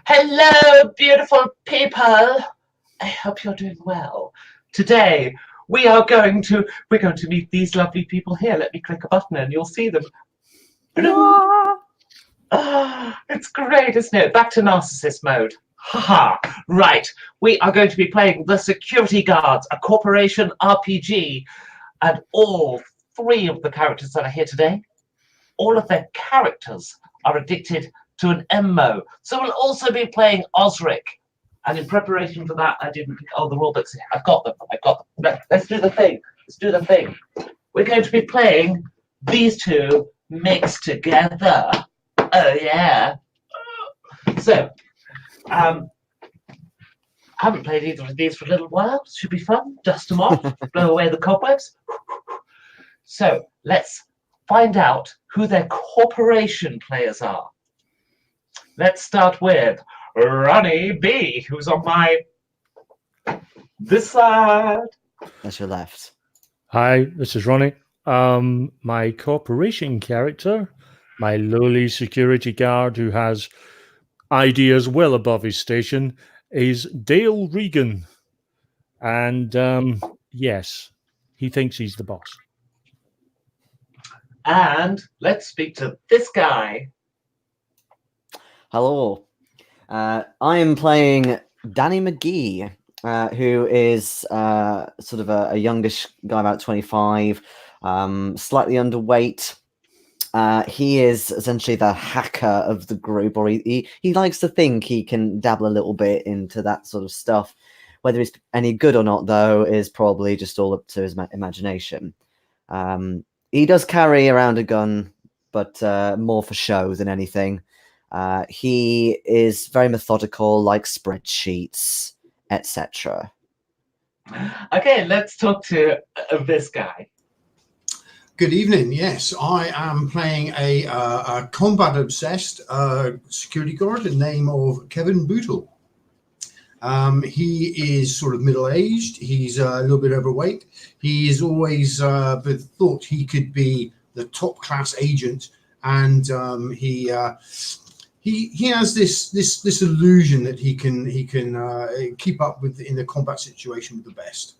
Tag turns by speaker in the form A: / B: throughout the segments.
A: Hello, beautiful people. I hope you're doing well. Today we're going to meet these lovely people here. Let me click a button and you'll see them. It's great, isn't it? Back to narcissist mode. Haha. Right. We are going to be playing The Security Guards, a corporation RPG, and all three of the characters that are here today, all of their characters are addicted to an MMO. So we'll also be playing Osric. And in preparation for that, I didn't pick the rule books. I've got them. Let's do the thing. We're going to be playing these two mixed together. Oh yeah. So, I haven't played either of these for a little while. Should be fun. Dust them off, blow away the cobwebs. So let's find out who their corporation players are. Let's start with Ronnie B, who's on this side.
B: That's your left.
C: Hi, this is Ronnie. My corporation character, my lowly security guard who has ideas well above his station, is Dale Regan. And yes, he thinks he's the boss.
A: And let's speak to this guy.
B: Hello. I am playing Danny McGee, who is sort of a youngish guy, about 25, slightly underweight. He is essentially the hacker of the group, or he likes to think he can dabble a little bit into that sort of stuff. Whether he's any good or not, though, is probably just all up to his imagination. He does carry around a gun, but more for show than anything. He is very methodical, like spreadsheets, etc.
A: Okay, let's talk to this guy.
D: Good evening. Yes, I am playing a combat-obsessed security guard, the name of Kevin Bootle. He is sort of middle-aged. He's a little bit overweight. He's always thought he could be the top-class agent, and he has this illusion that he can keep up with in the combat situation with the best.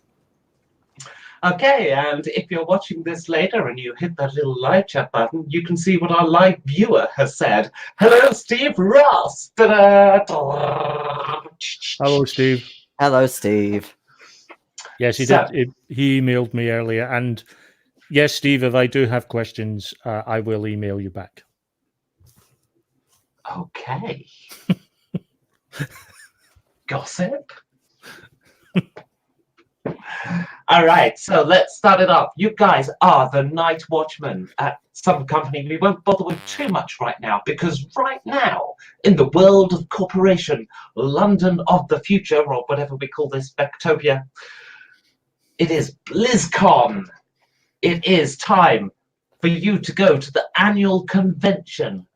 A: Okay, and if you're watching this later and you hit that little live chat button, you can see what our live viewer has said. Hello, Steve Ross.
C: Hello, Steve.
B: Hello, Steve.
C: Yes, he did. He emailed me earlier. And yes, Steve, if I do have questions, I will email you back.
A: Okay. Gossip. All right, so let's start it off. You guys are the night watchmen at some company we won't bother with too much right now, because right now, in the world of corporation, London of the future, or whatever we call this, Becktopia, it is BlizzCon. It is time for you to go to the annual convention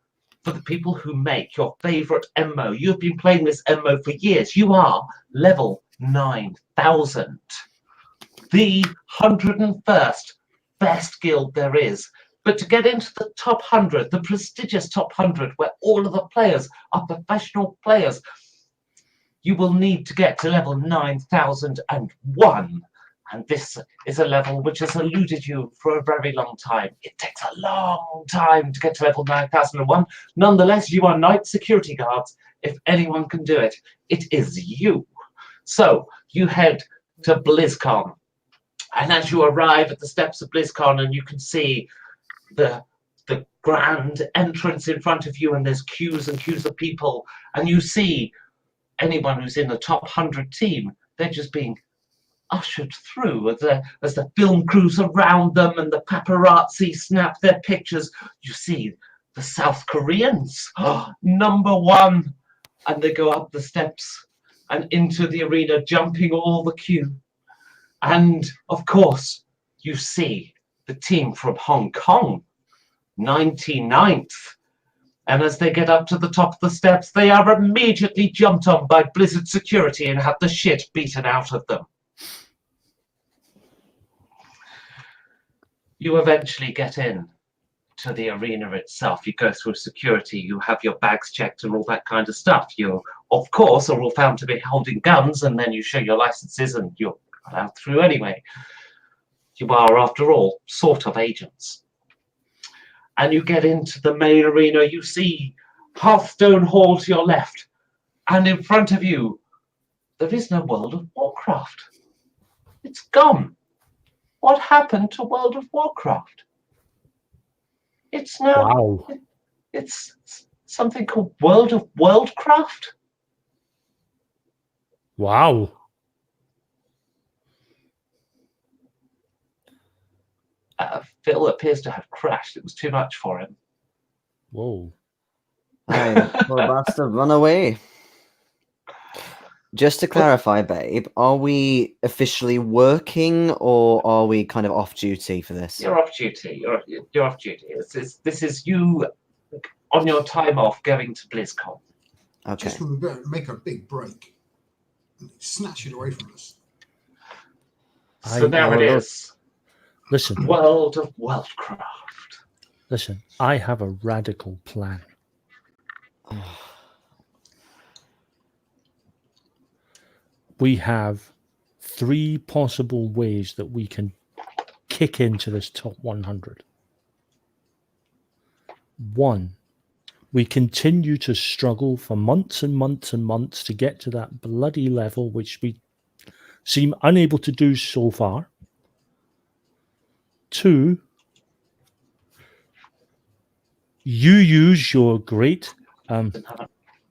A: for the people who make your favorite MMO. You've been playing this MMO for years. You are level 9,000. The 101st best guild there is. But to get into the top 100, the prestigious top 100, where all of the players are professional players, you will need to get to level 9,001. And this is a level which has eluded you for a very long time. It takes a long time to get to level 9,001. Nonetheless, you are night security guards. If anyone can do it, it is you. So you head to BlizzCon. And as you arrive at the steps of BlizzCon, and you can see the grand entrance in front of you, and there's queues and queues of people, and you see anyone who's in the top 100 team, they're just being ushered through as the film crews around them and the paparazzi snap their pictures. You see the South Koreans, #1, and they go up the steps and into the arena, jumping all the queue. And of course, you see the team from Hong Kong, 99th. And as they get up to the top of the steps, they are immediately jumped on by Blizzard security and have the shit beaten out of them. You eventually get in to the arena itself. You go through security, you have your bags checked and all that kind of stuff. You're of course, are all found to be holding guns, and then you show your licenses and you're allowed through anyway. You are, after all, sort of agents. And you get into the main arena, you see Hearthstone Hall to your left, and in front of you, there is no World of Warcraft. It's gone. What happened to World of Warcraft? It's now,
C: Wow.
A: it's something called World of Worldcraft.
C: Wow.
A: Phil appears to have crashed. It was too much for him.
C: Whoa.
B: Aye, poor bastard, run away. Just to clarify, babe, are we officially working or are we kind of off duty for this?
A: You're off duty. You're off duty. This is you on your time off going to BlizzCon.
B: Okay.
D: Just when we better make a big break. Snatch it away from us.
A: So now it is
C: Listen,
A: World of Worldcraft.
C: listen, I have a radical plan. We have 3 possible ways that we can kick into this top 100. 1, we continue to struggle for months and months and months to get to that bloody level, which we seem unable to do so far. 2, you use your great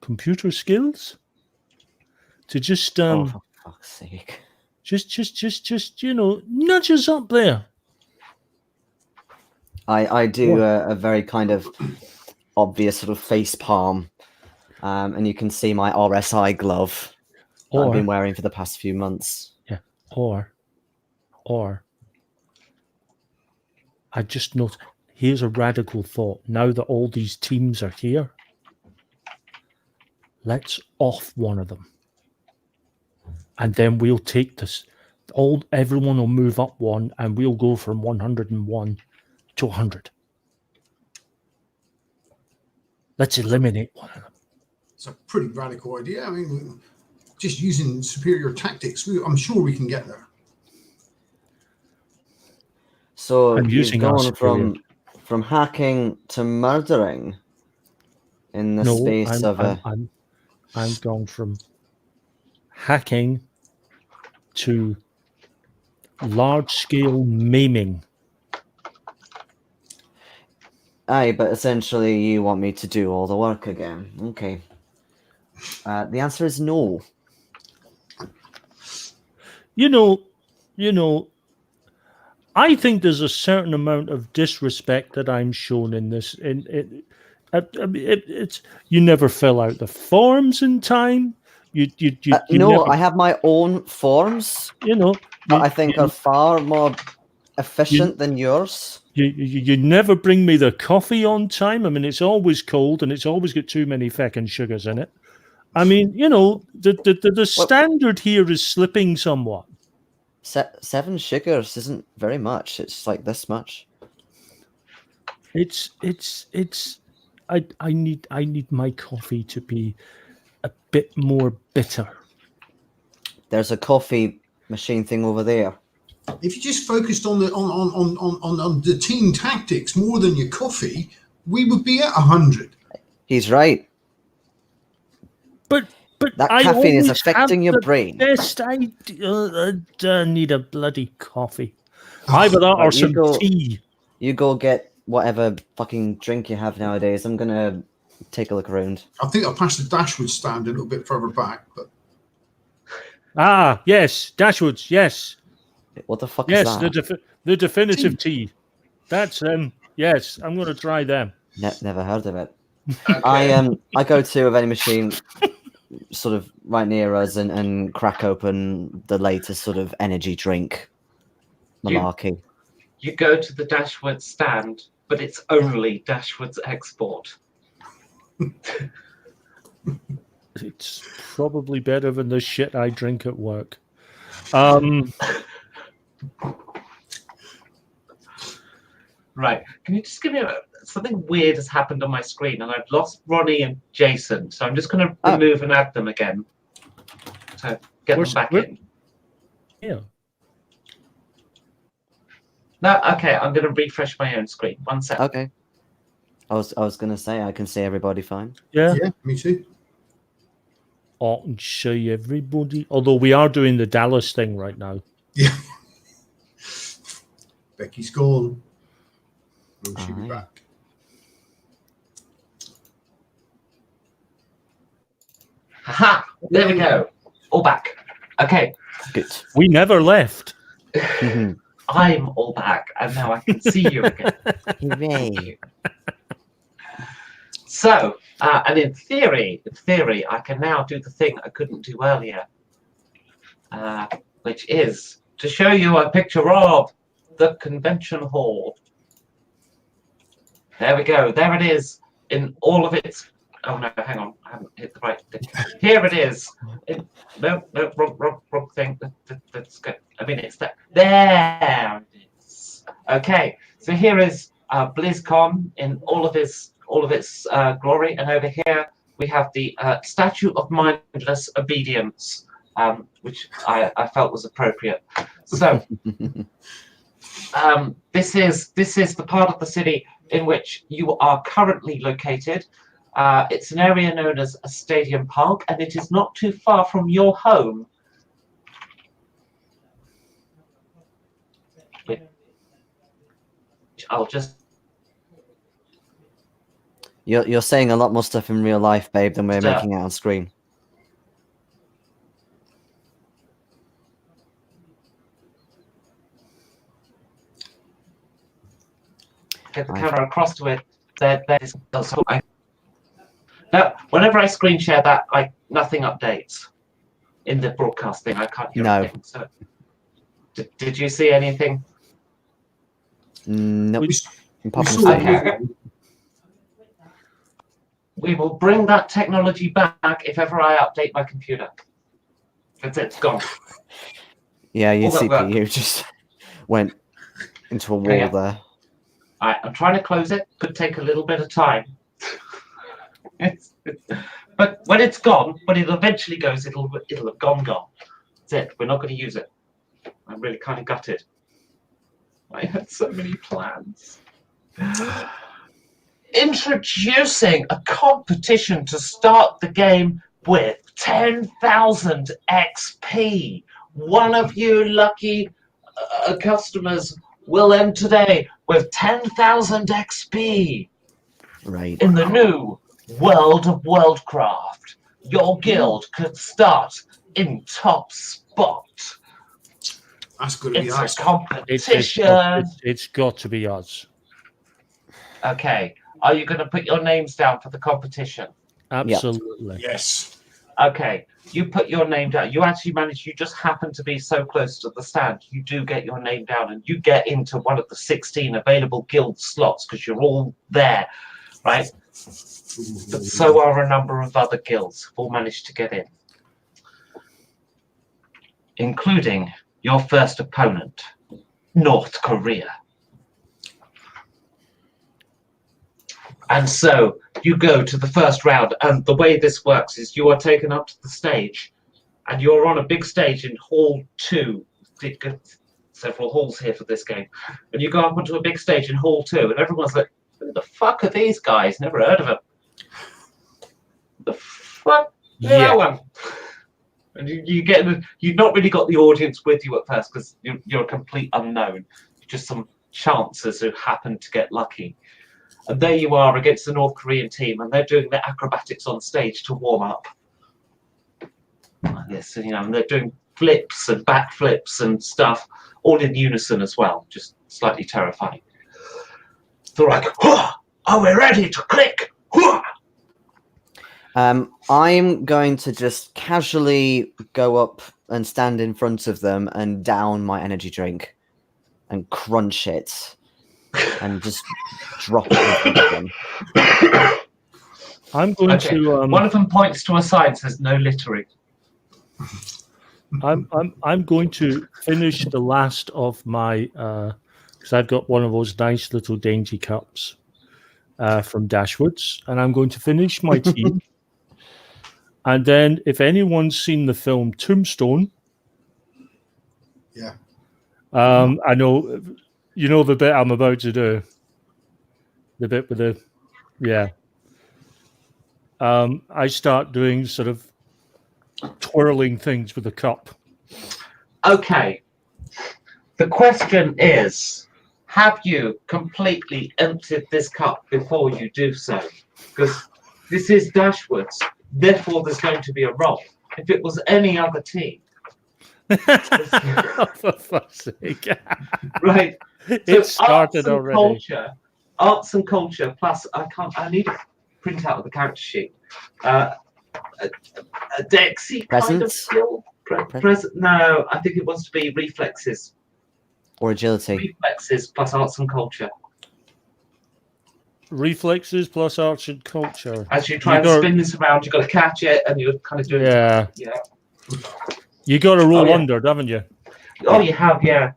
C: computer skills to just
B: Oh, for fuck's sake.
C: just nudge us up there.
B: I do a very kind of obvious sort of face palm, and you can see my RSI glove that I've
C: Or
B: been wearing for the past few months.
C: or I just note, here's a radical thought. Now that all these teams are here, let's off one of them. And then we'll take this. Everyone will move up one and we'll go from 101 to 100. Let's eliminate one of them.
D: It's a pretty radical idea. I mean, just using superior tactics, I'm sure we can get there.
B: So
C: I'm
B: you've
C: using our
B: gone
C: superior-
B: from hacking to murdering in the space of a...
C: I'm going from hacking to large-scale maiming.
B: Aye, but essentially you want me to do all the work again. Okay. The answer is no.
C: You know, I think there's a certain amount of disrespect that I'm shown in this. It's you never fill out the forms in time. You
B: No,
C: never,
B: I have my own forms that I think are far more efficient than yours.
C: You never bring me the coffee on time. I mean, it's always cold and it's always got too many feckin' sugars in it. I mean, the standard here is slipping somewhat.
B: 7 sugars isn't very much. It's like this much.
C: I need my coffee to be a bit more bitter.
B: There's a coffee machine thing over there.
D: If you just focused on the team tactics more than your coffee, we would be at 100.
B: He's right.
C: But
B: That
C: I
B: caffeine is
C: always
B: affecting
C: have
B: your
C: the
B: brain.
C: Best I need a bloody coffee. Either that or
B: Right,
C: some tea.
B: You go get whatever fucking drink you have nowadays. I'm gonna take a look around.
D: I think I'll pass the Dashwood stand a little bit further back, but
C: Ah, yes, Dashwoods, yes.
B: What the fuck
C: Yes,
B: is that?
C: the definitive tea. That's yes, I'm going to try them.
B: Never heard of it.
A: Okay.
B: I go to a vending machine sort of right near us and crack open the latest sort of energy drink malarkey.
A: You go to the Dashwood stand, but it's only Dashwood's export.
C: It's probably better than the shit I drink at work.
A: Right. Can you just give me something weird has happened on my screen, and I've lost Ronnie and Jason. So I'm just going to remove and add them again to get them back in.
C: Yeah.
A: No, okay. I'm going to refresh my own screen. 1 second.
B: Okay. I was gonna say I can see everybody fine.
C: Yeah.
D: Yeah, me too.
C: I can see everybody. Although we are doing the Dallas thing right now.
D: Yeah. Becky's gone. Oh, she'll be
B: Aye.
D: back.
A: Haha! There we go. All back. Okay.
B: Good.
C: We never left.
A: I'm all back, and now I can see you again.
B: Hooray.
A: So, and in theory, I can now do the thing I couldn't do earlier, which is to show you a picture of the convention hall. There we go. There it is in all of its. Oh no! Hang on, I haven't hit the right thing. Here it is. No, wrong thing. That's good. I mean, it's that. There it is. Okay, so here is Blizzcon in all of its glory, and over here we have the Statue of Mindless Obedience, which I felt was appropriate. So this is the part of the city in which you are currently located. It's an area known as a stadium park, and it is not too far from your home. Which I'll just.
B: You're saying a lot more stuff in real life, babe, than we're making it on screen.
A: Get the camera across to it. There is. Now, whenever I screen share that, nothing updates in the broadcast thing. I can't hear anything. So, did you see anything?
B: Nope.
A: Okay. We will bring that technology back if ever I update my computer. That's it. It's gone.
B: Yeah, your
A: All that work.
B: CPU just went into a wall there.
A: All right, I'm trying to close it. Could take a little bit of time. But when it's gone, when it eventually goes, it'll have gone. That's it. We're not going to use it. I'm really kind of gutted. I had so many plans. Introducing a competition to start the game with 10,000 XP. One of you lucky customers will end today with 10,000 XP.
B: Right.
A: In the new world of Worldcraft, your guild could start in top spot.
D: That's going to be
A: It's
D: us.
A: a competition.
C: It's got to be us.
A: Okay. Are you going to put your names down for the competition?
C: Absolutely.
D: Yes.
A: Okay. You put your name down. You actually managed. You just happen to be so close to the stand. You do get your name down, and you get into one of the 16 available guild slots because you're all there, right? But so are a number of other guilds who've all managed to get in, including your first opponent, North Korea. And so you go to the first round, and the way this works is you are taken up to the stage, and you're on a big stage in Hall 2. Several halls here for this game. And you go up onto a big stage in Hall 2, and everyone's like, who the fuck are these guys? Never heard of them. The fuck?
C: Yeah.
A: No one. And you've not really got the audience with you at first because you're a complete unknown. You're just some chancers who happen to get lucky. And there you are against the North Korean team, and they're doing their acrobatics on stage to warm up. Like this, and they're doing flips and backflips and stuff, all in unison as well, just slightly terrifying. They're like, are we ready to click?
B: I'm going to just casually go up and stand in front of them and down my energy drink and crunch it and just drop it in front of them.
C: I'm going to.
A: One of them points to a sign that says no littering.
C: I'm going to finish the last of my because I've got one of those nice little dainty cups. from Dashwoods, and I'm going to finish my tea. And then, if anyone's seen the film Tombstone,
D: Yeah.
C: I know you know the bit I'm about to do. The bit with the I start doing sort of twirling things with a cup.
A: Okay. The question is, have you completely emptied this cup before you do so? Because this is Dashwoods, therefore there's going to be a roll. If it was any other team,
C: For fuck's sake.
A: right?
C: It started already.
A: Arts and culture plus I need a printout of the character sheet. A Dexy kind of
B: Presence?
A: skill. Present? No, I think it wants to be reflexes.
B: Or agility.
A: Reflexes plus arts and culture.
C: Reflexes plus arts and culture.
A: As you try and spin this around, you've got to catch it, and you're kind of doing
C: Yeah.
A: Yeah.
C: You got to roll
A: Oh, yeah.
C: under, haven't you?
A: Oh, you have, yeah.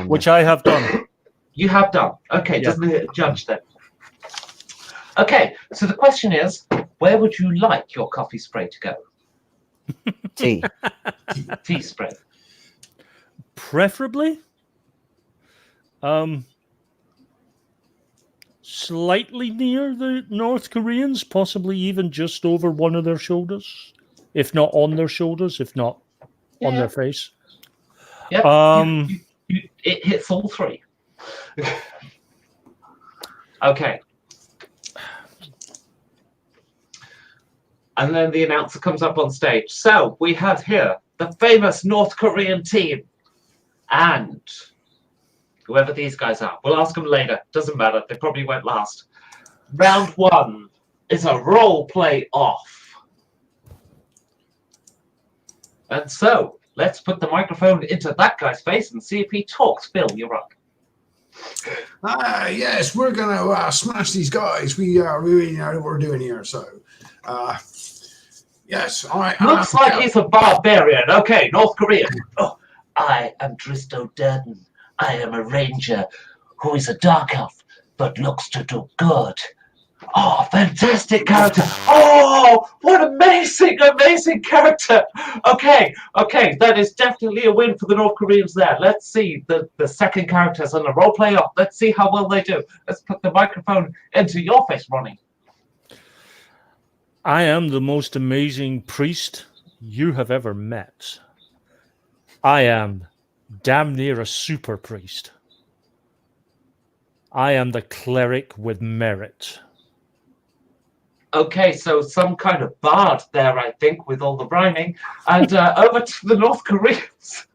C: Which I have done.
A: You have done. Okay,
C: Yeah.
A: doesn't it judge then? Okay, so the question is, where would you like your coffee spray to go?
B: Tea.
A: Tea spray.
C: Preferably, slightly near the North Koreans, possibly even just over one of their shoulders, if not on their shoulders, if not on their face.
A: Yep. It hits all three. Okay. And then the announcer comes up on stage. So we have here the famous North Korean team. And whoever these guys are, we'll ask them later. Doesn't matter. They probably went last. Round one is a role play off. And so let's put the microphone into that guy's face and see if he talks. Phil, you're up.
D: Yes, we're gonna smash these guys. We really know what we're doing here. So, yes,
A: Looks like he's a barbarian. Okay, North Korean. Oh, I am Dristo Durden. I am a ranger who is a dark elf, but looks to do good. Oh, fantastic character. Oh, what amazing character. Okay, that is definitely a win for the North Koreans there. Let's see the second characters on the role play off. Let's see how well they do. Let's put the microphone into your face, Ronnie.
C: I am the most amazing priest you have ever met. I am damn near a super priest. I am the cleric with merit.
A: Okay, so some kind of bard there, I think, with all the rhyming. And over to the North Koreans.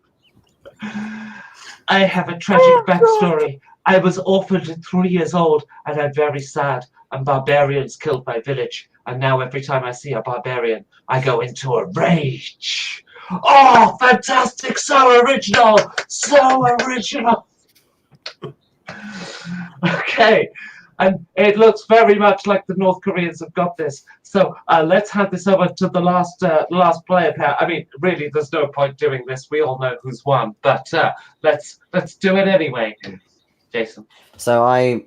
A: I have a tragic backstory. I was orphaned at 3 years old, and I'm very sad. And barbarians killed my village. And now every time I see a barbarian, I go into a rage. Oh, fantastic! So original! So original! Okay. And it looks very much like the North Koreans have got this. So let's hand this over to the last player pair. I mean, really, there's no point doing this. We all know who's won. But let's do it anyway. Jason.
B: So I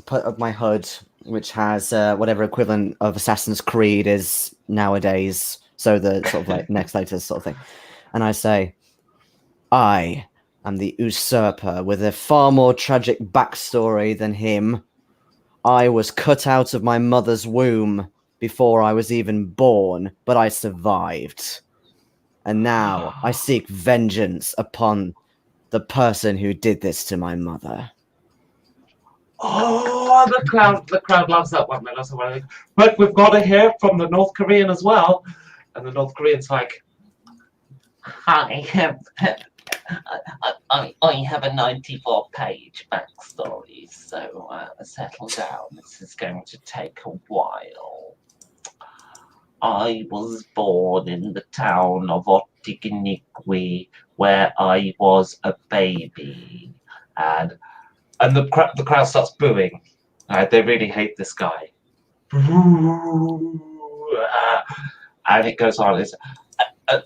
B: put up my HUD, which has whatever equivalent of Assassin's Creed is nowadays. So the sort of like next latest sort of thing. And I say, I am the usurper with a far more tragic backstory than him. I was cut out of my mother's womb before I was even born, but I survived. And now I seek vengeance upon the person who did this to my mother.
A: Oh, the crowd loves that one. They love that one. But we've got to hear from the North Korean as well. And the North Korean's like, I have a 94-page backstory, so settle down. This is going to take a while. I was born in the town of Otiginiqui, where I was a baby, and the crowd starts booing. They really hate this guy. And it goes on.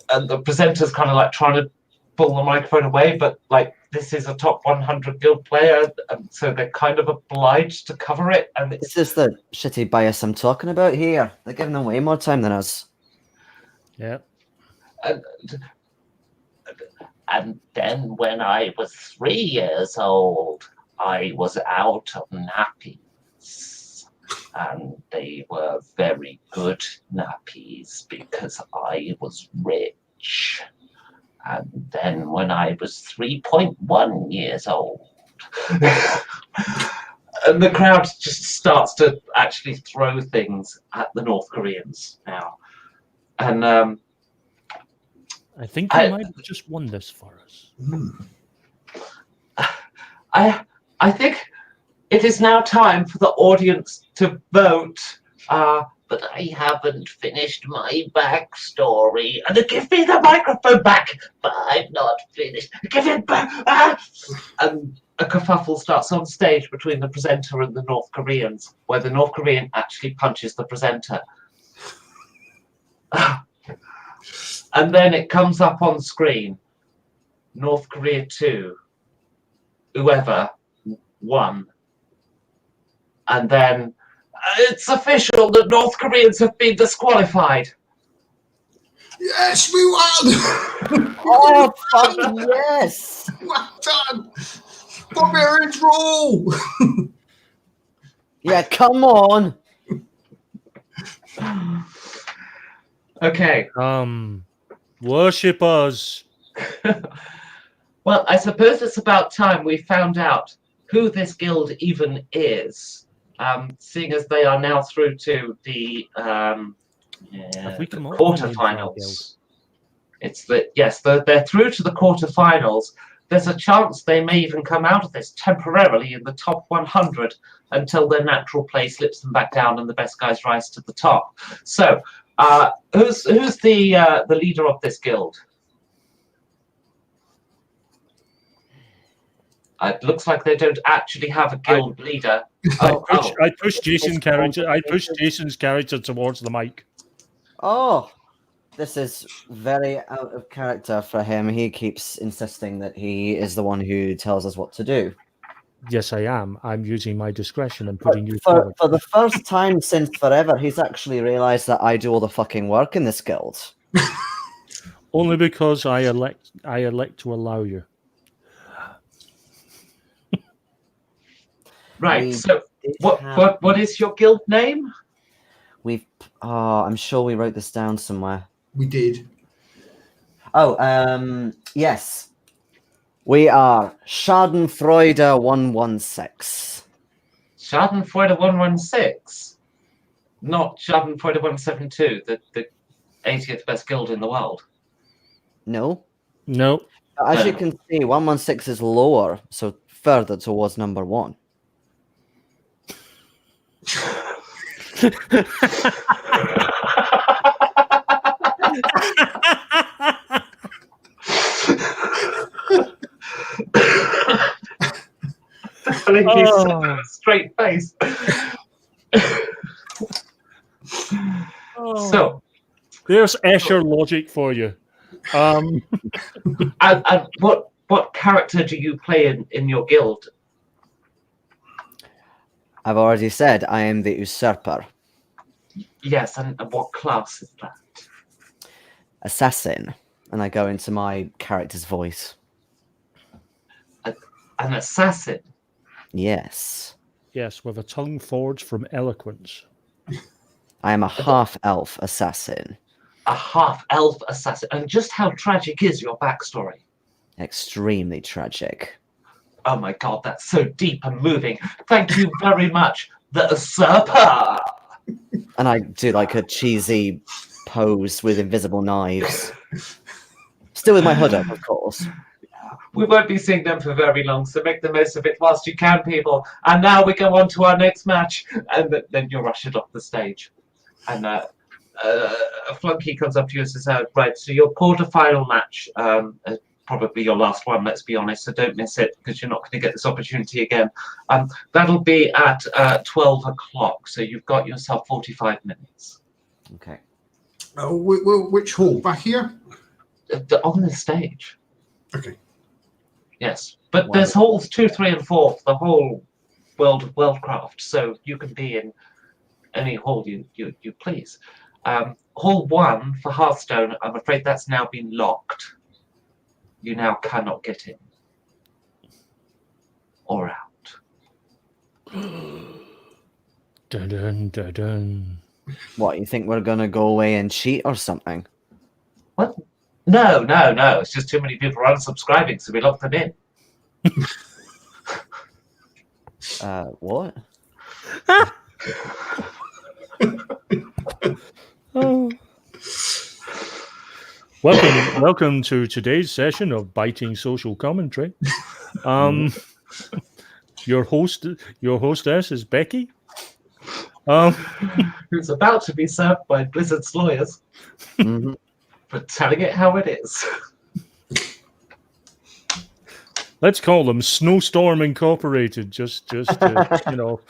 A: And the presenter's kind of like trying to pull the microphone away, but like this is a top 100 guild player, so they're kind of obliged to cover it. And it's
B: This is the shitty bias I'm talking about here. They're giving them way more time than us.
C: Yeah.
A: And then when I was 3 years old, I was out of nappies. And they were very good nappies because I was rich. And then when I was 3.1 years old, and the crowd just starts to actually throw things at the North Koreans now. And
C: I think you might have just won this for us.
A: I think it is now time for the audience to vote. But I haven't finished my backstory. And give me the microphone back. But I'm not finished. Give it back. And a kerfuffle starts on stage between the presenter and the North Koreans, where the North Korean actually punches the presenter. And then it comes up on screen. North Korea 2. Whoever won. And then it's official that North Koreans have been disqualified.
D: Yes, we won!
B: Oh, fucking yes!
D: Well done! Barbarians rule!
B: Yeah, come on!
A: Okay.
C: Worship us.
A: Well, I suppose it's about time we found out who this guild even is, seeing as they are now through to the quarterfinals. They're through to the quarterfinals. There's a chance they may even come out of this temporarily in the top 100 until their natural play slips them back down and the best guys rise to the top. So, who's the leader of this guild? It looks like they don't actually have a guild leader.
C: I pushed Jason's character towards the mic.
B: Oh, this is very out of character for him. He keeps insisting that he is the one who tells us what to do.
C: Yes, I am. I'm using my discretion and putting you
B: For
C: forward.
B: the first time since forever, he's actually realized that I do all the fucking work in this guild.
C: Only because I elect to allow you.
A: Right. So, what is your guild name?
B: I'm sure we wrote this down somewhere.
D: We did.
B: Oh, yes. We are Schadenfreude 116.
A: Schadenfreude 116? Not Schadenfreude 172, the 80th best guild in the world.
B: No.
C: No.
B: As you can see, 116 is lower, so further towards number 1.
A: Straight face. So
C: there's Escher logic for you.
A: And what character do you play in your guild?
B: I've already said I am the usurper.
A: Yes, and what class is that?
B: Assassin. And I go into my character's voice.
A: An assassin?
B: Yes.
C: Yes, with a tongue forged from eloquence.
B: I am a half-elf assassin.
A: A half-elf assassin. And just how tragic is your backstory?
B: Extremely tragic.
A: Oh my god, that's so deep and moving. Thank you very much, the usurper.
B: And I do like a cheesy pose with invisible knives. Still with my hood up, of course.
A: We won't be seeing them for very long, so make the most of it whilst you can, people. And now we go on to our next match, and then you're ushered off the stage. And a flunky comes up to you and says, right, so your quarterfinal match, probably your last one, let's be honest, so don't miss it because you're not going to get this opportunity again. That'll be at 12 o'clock, so you've got yourself 45 minutes.
B: Okay.
D: Which hall? Back here?
A: On the stage.
D: Okay.
A: Yes, but
B: Wow.
A: there's halls 2, 3, and 4 for the whole world of Worldcraft, so you can be in any hall you please. Hall 1 for Hearthstone, I'm afraid that's now been locked. You now cannot get in or out.
C: Dun, dun, dun, dun.
B: What, you think we're going to go away and cheat or something?
A: What? No. It's just too many people are unsubscribing, so we locked them in.
B: What?
C: Oh. Welcome to today's session of Biting Social Commentary. Your hostess is Becky.
A: Who's about to be served by Blizzard's lawyers
B: Mm-hmm.
A: for telling it how it is.
C: Let's call them Snowstorm Incorporated, just to, you know.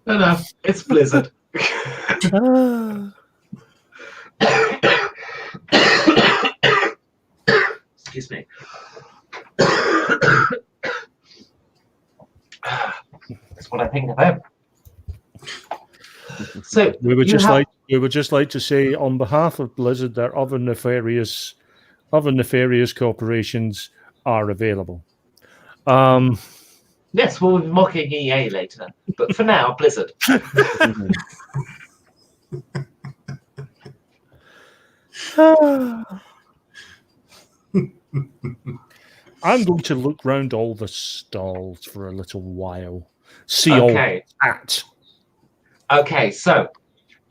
A: No, it's Blizzard. Excuse me. That's what I think of them. So
C: We would just like to say, on behalf of Blizzard, that other nefarious corporations are available.
A: Yes, we'll be mocking EA later, but for now, Blizzard.
C: I'm going to look round all the stalls for a little while. See all that.
A: Okay, so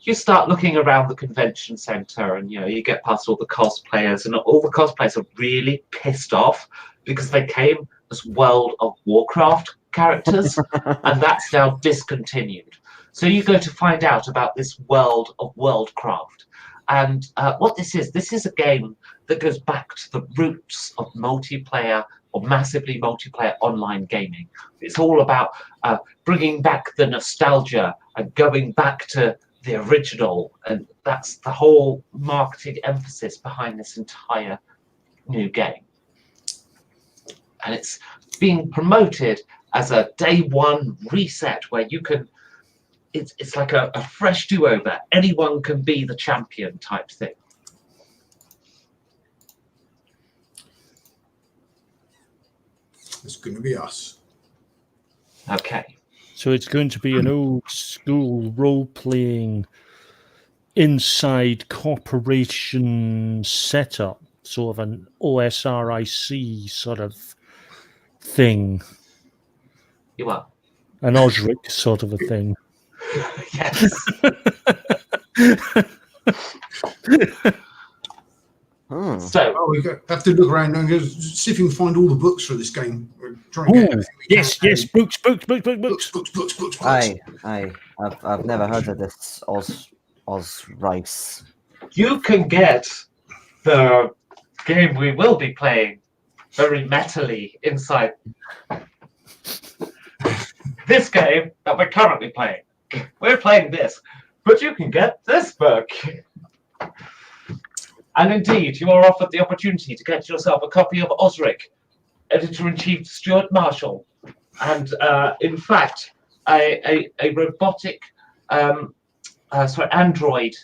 A: you start looking around the convention center, and you get past all the cosplayers, and all the cosplayers are really pissed off because they came as World of Warcraft characters, and that's now discontinued. So you go to find out about this World of Worldcraft. And what this is a game that goes back to the roots of multiplayer or massively multiplayer online gaming. It's all about bringing back the nostalgia and going back to the original. And that's the whole marketing emphasis behind this entire new game. And it's being promoted as a day one reset where you can, it's like a fresh do-over. Anyone can be the champion type thing.
D: It's going to be us.
A: Okay.
C: So it's going to be an old school role-playing inside corporation setup, sort of an OSRIC sort of thing.
A: You are.
C: An Osric sort of a thing.
A: Yes. So
D: we have to look around and see if we can find all the books for this game. Try and get everything we
C: yes,
D: can.
C: books.
D: Books.
B: I've never heard of this Osrice.
A: you can get the game we will be playing very metally inside this game that we're currently playing. We're playing this, but you can get this book. And indeed, you are offered the opportunity to get yourself a copy of Osric, Editor-in-Chief Stuart Marshall, and in fact, a robotic, android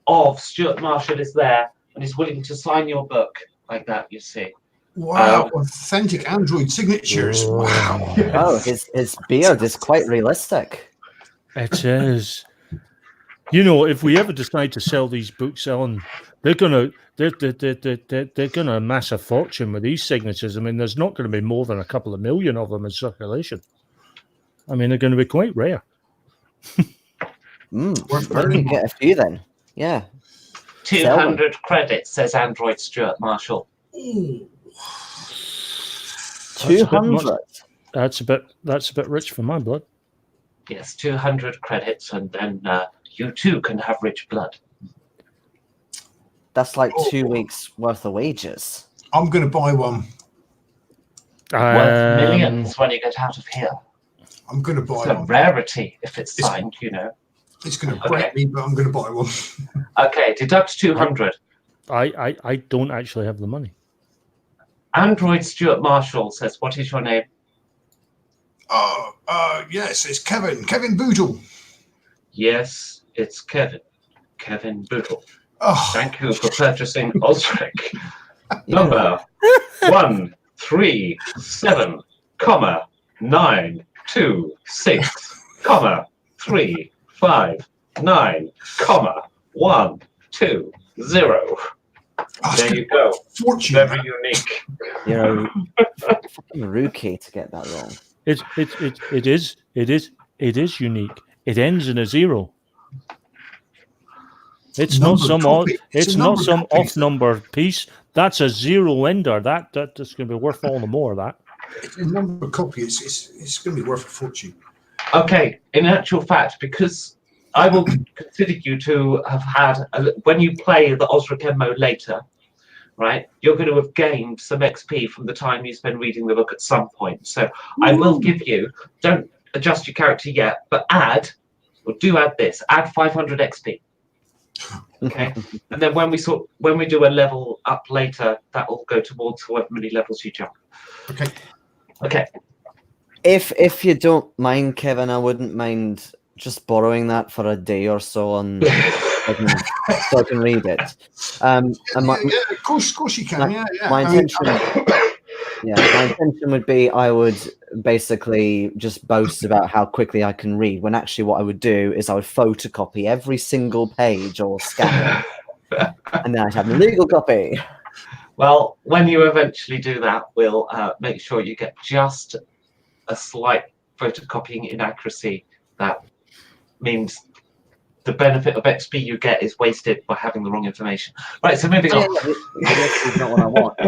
A: of Stuart Marshall is there and is willing to sign your book like that. You see.
D: Wow, authentic Android signatures. Wow.
A: Yes.
B: Oh, his beard is quite realistic.
C: It is. You know, if we ever decide to sell these books on, they're gonna amass a fortune with these signatures. I mean, there's not going to be more than a couple of million of them in circulation. I mean, they're going to be quite rare.
B: We can get a few then. Yeah.
A: 200 credits, says Android Stuart Marshall.
D: Ooh.
B: 200.
C: That's a bit rich for my blood.
A: Yes, 200 credits, and then you too can have rich blood.
B: That's like 2 weeks worth of wages.
D: I'm going to buy one.
A: Worth millions when you get out of here.
D: I'm going to buy
A: It's a
D: one.
A: rarity if it's signed, you know.
D: It's going to break me, but I'm going to buy one.
A: Okay, deduct 200.
C: I don't actually have the money.
A: Android Stuart Marshall says, "What is your name?"
D: Yes, it's Kevin. Kevin Boodle.
A: Yes, it's Kevin. Kevin Bootle.
D: Oh,
A: Thank you for purchasing Osric. Number 137, 926, 359, 120. There you go.
D: fortune.
A: Very unique.
B: You're a fucking rookie to get that wrong.
C: It is unique. It ends in a 0. It's not some
D: copy.
C: it's
D: a
C: not
D: numbered
C: some
D: copy.
C: off number piece. That's a 0 ender. That's going to be worth all the more. That
D: It's a number copy. It's going to be worth a fortune.
A: Okay, in actual fact, because I will consider you to have had, when you play the Osric MMO later, right, you're going to have gained some XP from the time you spend reading the book at some point. So I will give you, don't adjust your character yet, but add 500 XP. Okay, and then when we do a level up later, that will go towards however many levels you jump. Okay.
B: If you don't mind, Kevin, I wouldn't mind just borrowing that for a day or so on so I can read it. And
D: Yeah, of course you can.
B: my intention would be I would basically just boast about how quickly I can read, when actually what I would do is I would photocopy every single page or scan it, and then I'd have a legal copy.
A: Well, when you eventually do that, we'll make sure you get just a slight photocopying inaccuracy. That means the benefit of XP you get is wasted by having the wrong information. Right, so moving on.
B: This is not what I want.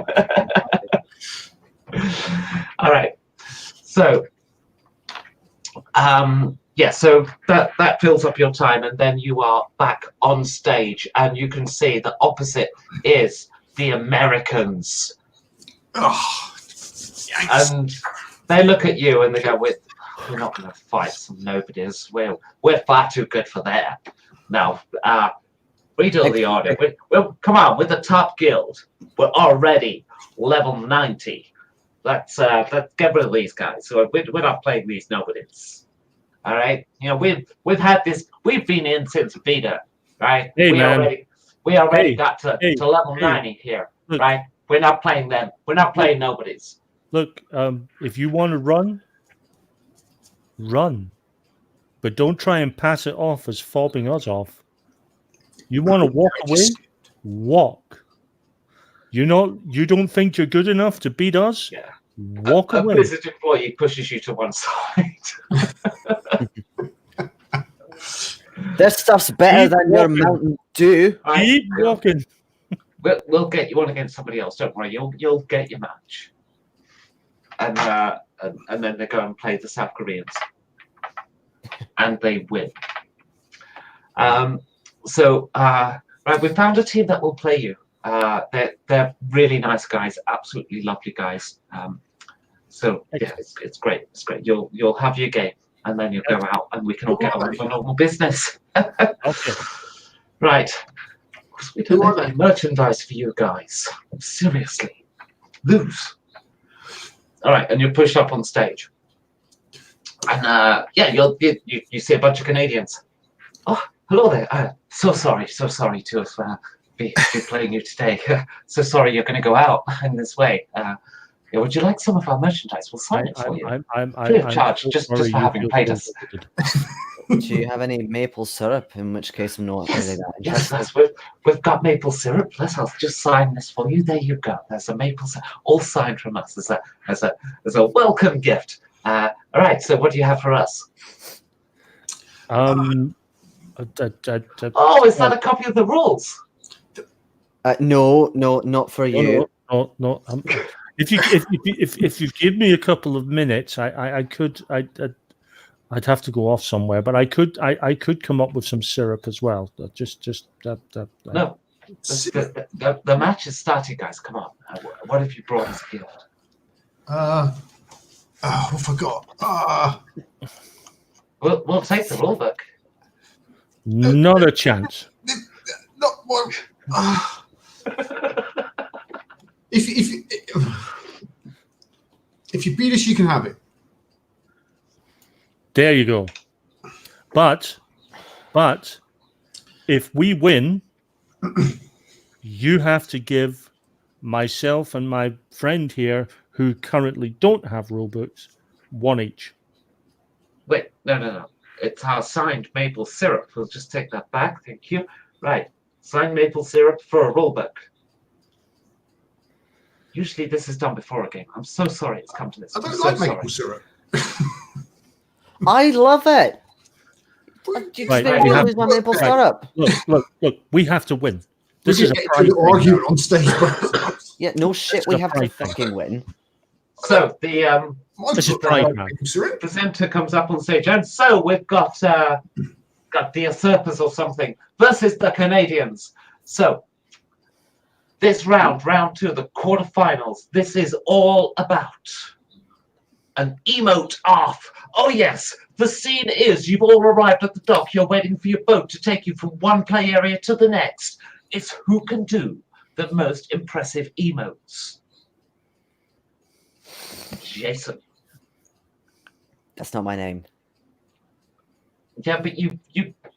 A: All right. So, so that fills up your time, and then you are back on stage, and you can see the opposite is the Americans.
D: Oh,
A: and they look at you and they go, "We're not going to fight some nobodies. We're far too good for that. Now, read all the order. Well, come on, with the top guild, we're already level 90. Let's get rid of these guys. So we're not playing these nobodies. All right. You know, we've had this. We've been in since beta, right?
C: Hey,
A: we already
C: Hey,
A: got to level 90 here,
C: Look.
A: right? We're not playing them. We're not playing nobodies.
C: look. If you want to run, but don't try and pass it off as fobbing us off. You want to walk away? Walk. You don't think you're good enough to beat us?
A: Yeah.
C: Walk
A: A
C: away.
A: Blizzard employee pushes you to one side.
B: This stuff's better
C: Keep
B: than your
C: walking.
B: Mountain Dew.
C: Keep walking.
A: We'll get you on against somebody else. Don't worry. You'll get your match. And then they go and play the South Koreans, and they win. Right, we found a team that will play you. They're really nice guys, absolutely lovely guys. So yeah, it's great. It's great. You'll have your game, and then you'll go out, and we can all get on with our normal business.
C: Okay.
A: Right. We don't have any merchandise for you guys. Seriously, lose. All right, and you're pushed up on stage, and you see a bunch of Canadians. Oh, hello there. So sorry to have be playing you today. So sorry you're going to go out in this way. Would you like some of our merchandise? We'll sign it for you. Free of charge, just for having played us.
B: Do you have any maple syrup? In which case, I'm not really that interested.
A: Yes, we've got maple syrup. I'll just sign this for you. There you go. There's a maple syrup, all signed from us as a welcome gift. All right. So what do you have for us?
C: Oh,
A: is that a copy of the rules?
B: No, not for you.
C: No. If you give me a couple of minutes, I'd have to go off somewhere, but I could come up with some syrup as well.
A: No, the match is starting, guys. Come on. What have you brought as a gift?
D: I forgot.
A: We'll take the rule book.
C: Not a chance.
D: Not one. If If you beat us, you can have it.
C: There you go. But if we win, you have to give myself and my friend here, who currently don't have rulebooks, one each.
A: Wait, no. It's our signed maple syrup. We'll just take that back. Thank you. Right. Signed maple syrup for a rulebook. Usually this is done before a game. I'm so sorry it's come to this.
D: I
A: I'm
D: don't
A: so
D: like
A: sorry.
D: maple syrup.
B: I love it. Do you
C: Right,
B: expect me
C: we
B: to
C: have-
B: lose my maple
C: right.
B: syrup?
C: Look. We have to win. This
D: We
C: is a
D: can get
C: pride
D: into an
C: thing
D: argument
C: now.
D: on stage. But
B: Yeah, no shit.
C: It's
B: We
C: a
B: have to
C: pride thing.
B: fucking win.
A: So the
D: mine's
C: This is
D: not that
C: pride
D: like
C: now.
D: maple syrup.
A: presenter comes up on stage, and so we've got the usurpers or something versus the Canadians. So this round 2, the quarterfinals, this is all about an emote off. Oh yes, the scene is you've all arrived at the dock. You're waiting for your boat to take you from one play area to the next. It's who can do the most impressive emotes. Jason.
B: That's not my name.
A: Yeah, but you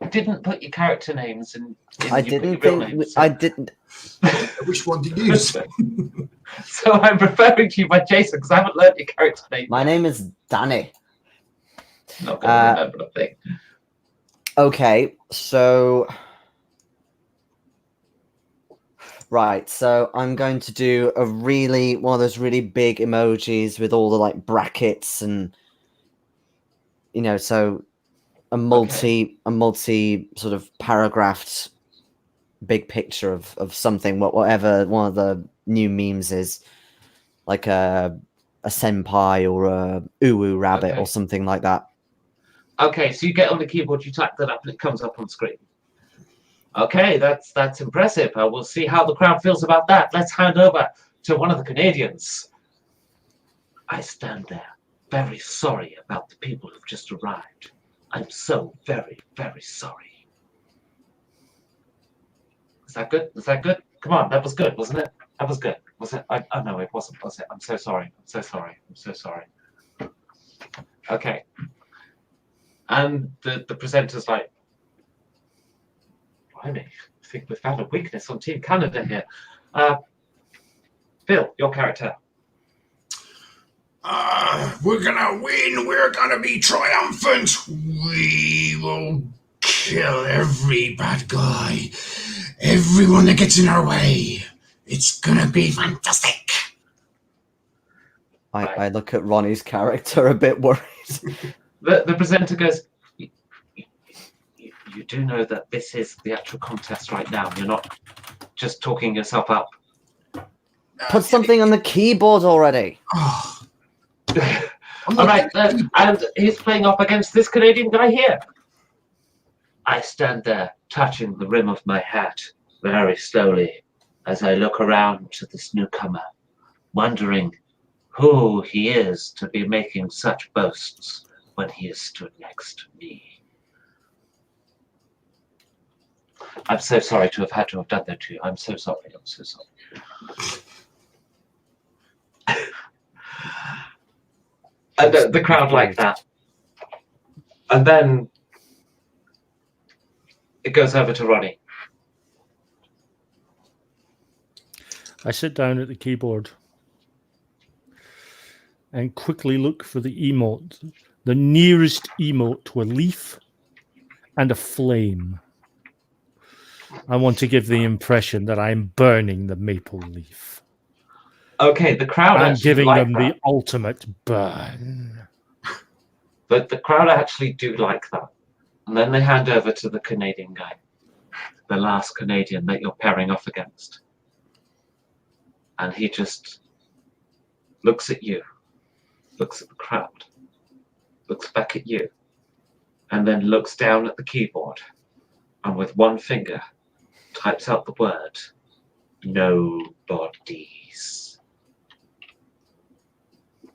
A: didn't put your character names in.
B: I
A: you put
B: didn't
A: your real
B: think.
A: names,
B: I didn't.
D: Which one did you use?
A: So I'm referring to you by Jason because I haven't learned your character name.
B: My name is Danny.
A: Not gonna remember the thing.
B: Okay, so right, so I'm going to do one of those really big emojis with all the like brackets and so a multi sort of paragraphed big picture of something, whatever one of the new memes is, like a senpai or a uwu rabbit
A: Okay.
B: or something like that.
A: Okay, so you get on the keyboard, you type that up, and it comes up on screen. Okay, that's impressive. We'll see how the crowd feels about that. Let's hand over to one of the Canadians. I stand there, very sorry about the people who've just arrived. I'm so very, very sorry. Is that good? Is that good? Come on, that was good, wasn't it? That was good. Was it? Oh no, it wasn't, was it? I'm so sorry. I'm so sorry. I'm so sorry. Okay. And the presenter's like, blimey, I think we've found a weakness on Team Canada here. Phil, your character.
D: We're gonna win. We're gonna be triumphant. We will kill every bad guy, everyone that gets in our way. It's gonna be fantastic.
B: I look at Ronnie's character a bit worried.
A: The presenter goes, you do know that this is the actual contest right now. You're not just talking yourself up.
B: Put something on the keyboard already.
D: Oh,
A: All right, and he's playing up against this Canadian guy here. I stand there, touching the rim of my hat very slowly as I look around to this newcomer, wondering who he is to be making such boasts when he is stood next to me. I'm so sorry to have had to have done that to you. I'm so sorry. I'm so sorry. And the crowd like that. And then it goes over to Ronnie.
C: I sit down at the keyboard and quickly look for the emote, the nearest emote to a leaf and a flame. I want to give the impression that I'm burning the maple leaf.
A: Okay, the crowd
C: I'm
A: actually
C: giving
A: like
C: them
A: that.
C: the ultimate burn.
A: But the crowd actually do like that. And then they hand over to the Canadian guy, the last Canadian that you're pairing off against. And he just looks at you, looks at the crowd, looks back at you, and then looks down at the keyboard, and with one finger types out the word, nobodies.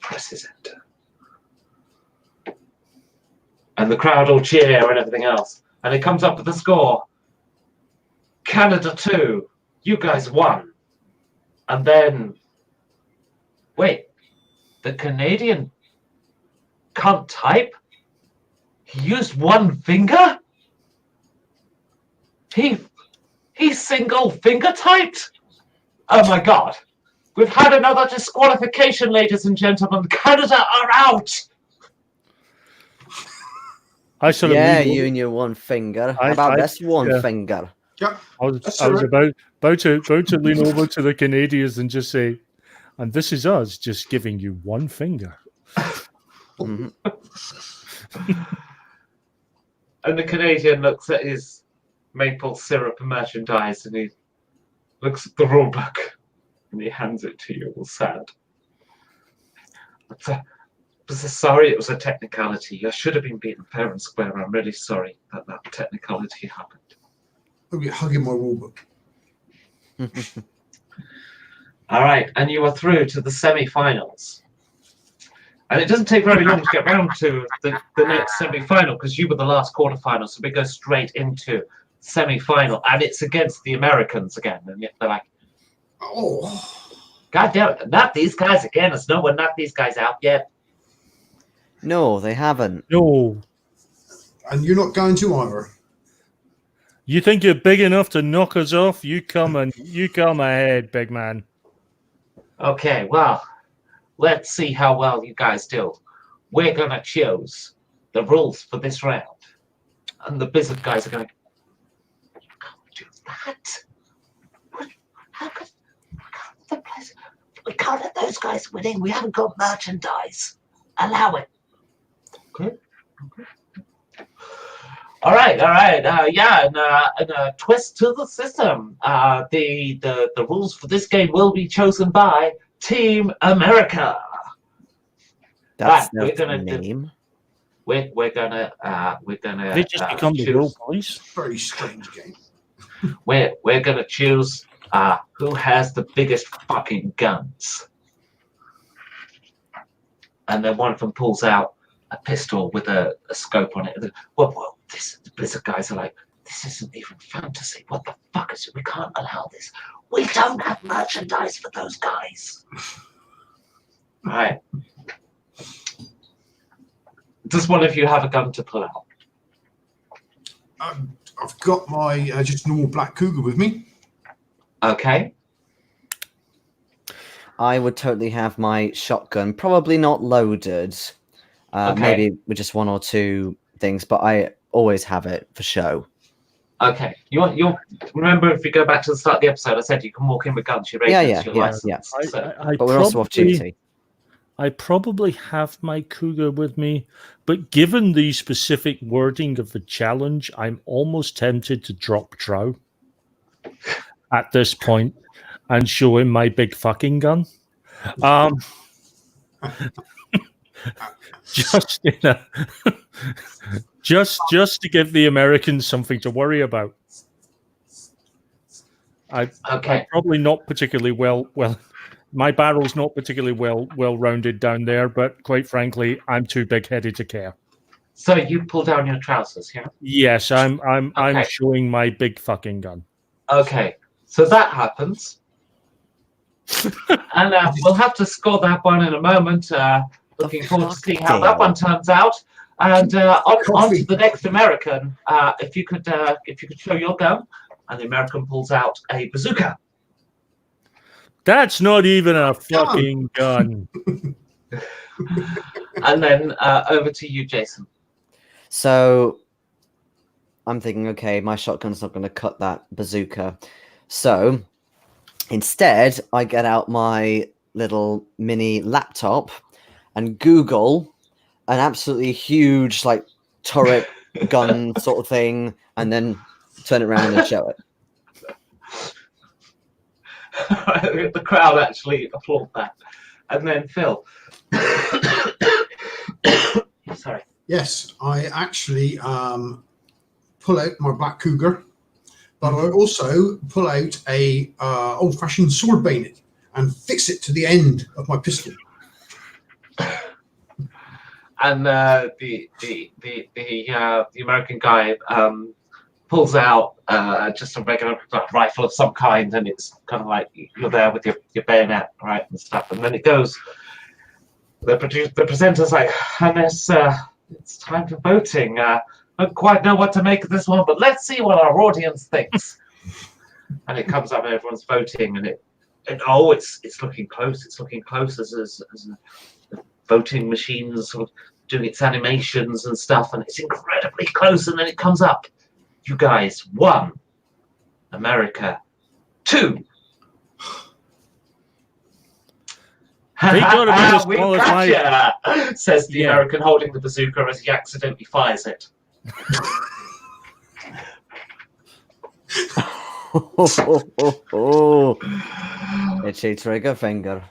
A: Presses enter. And the crowd all cheer and everything else. And it comes up with the score. Canada 2, you guys won. And then, wait, The Canadian can't type? He used one finger? He single finger typed? Oh my god. We've had another disqualification, ladies and gentlemen. Canada are out!
C: I sort of
B: Yeah,
C: lean
B: you
C: over-
B: and your one finger.
C: I-
B: How about
C: I-
B: this one
C: yeah.
B: finger?
D: Yeah,
C: I was
D: That's
C: about to lean over to the Canadians and just say, and this is us just giving you one finger.
B: Mhm.
A: And the Canadian looks at his maple syrup merchandise and he looks at the rule book and he hands it to you all sad. Sorry, it was a technicality. I should have been beaten fair and square. I'm really sorry that that technicality happened.
D: I'll be hugging my rule book.
A: All right, and you are through to the semi-finals. And it doesn't take very long to get round to the next semi-final because you were the last quarterfinal, so we go straight into semi-final, and it's against the Americans again. And yet they're like,
D: Oh,
A: God damn it, not these guys again. Has no one knocked these guys out yet?
B: No, they haven't.
C: No.
D: and you're not going to either.
C: You think you're big enough to knock us off? You come ahead, big man.
A: Okay, well, let's see how well you guys do. We're going to choose the rules for this round. And the Blizzard guys are going, you can't do that. How could the Blizzard? We can't let those guys win in. We haven't got merchandise. Allow it. Okay. All right. Yeah, and a twist to the system. The rules for this game will be chosen by Team America.
B: That's
A: Right, we're
B: their
A: gonna do-
B: name.
A: We're gonna
C: They just become the
A: choose.
C: real police.
D: Very strange game.
A: We're gonna choose who has the biggest fucking guns. And then one of them pulls out a pistol with a scope on it. Well, the Blizzard guys are like, this isn't even fantasy. What the fuck is it? We can't allow this. We don't have merchandise for those guys. All right. Does one of you have a gun to pull out?
D: I've got my just normal black cougar with me.
A: Okay.
B: I would totally have my shotgun, probably not loaded.
A: Okay.
B: Maybe with just one or two things, but I always have it for show.
A: Okay. You'll remember if you go back to the start of the episode, I said you can walk in with guns. Your
B: Yeah,
A: agents,
B: yeah,
A: your
B: yeah,
A: license.
B: yeah.
A: So,
B: But we're also off duty.
C: I probably have my cougar with me, but given the specific wording of the challenge, I'm almost tempted to drop Trow at this point and show him my big fucking gun. Just in a, just to give the Americans something to worry about. I'm
A: okay.
C: probably not particularly well. My barrel's not particularly well rounded down there, but quite frankly, I'm too big headed to care.
A: So you pull down your trousers, yeah?
C: Yes, I'm
A: Okay.
C: showing my big fucking gun.
A: Okay. So that happens. And we'll have to score that one in a moment. Looking forward to seeing how that one turns out. And on to the next American. If you could show your gun, and the American pulls out a bazooka.
C: That's not even a fucking gun.
A: And then over to you, Jason.
B: So I'm thinking, okay, my shotgun's not going to cut that bazooka. So instead, I get out my little mini laptop and Google an absolutely huge, like, turret gun sort of thing, and then turn it around and show it.
A: The crowd actually applaud that. And then Phil. Sorry.
D: Yes, I actually pull out my black cougar, but I also pull out a old-fashioned sword bayonet and fix it to the end of my pistol.
A: And the American guy pulls out just a regular rifle of some kind, and it's kind of like you're there with your bayonet, right, and stuff. And then it goes, the presenter's like, Hannes, it's time for voting. I don't quite know what to make of this one, but let's see what our audience thinks. And it comes up, everyone's voting, and it's looking close. It's looking close as the voting machine's sort of doing its animations and stuff, and it's incredibly close. And then it comes up, you guys, 1, America, 2.
C: They got about as
A: We
C: small as my.
A: gotcha, says the
C: Yeah.
A: American holding the bazooka as he accidentally fires it.
B: Itchy trigger finger.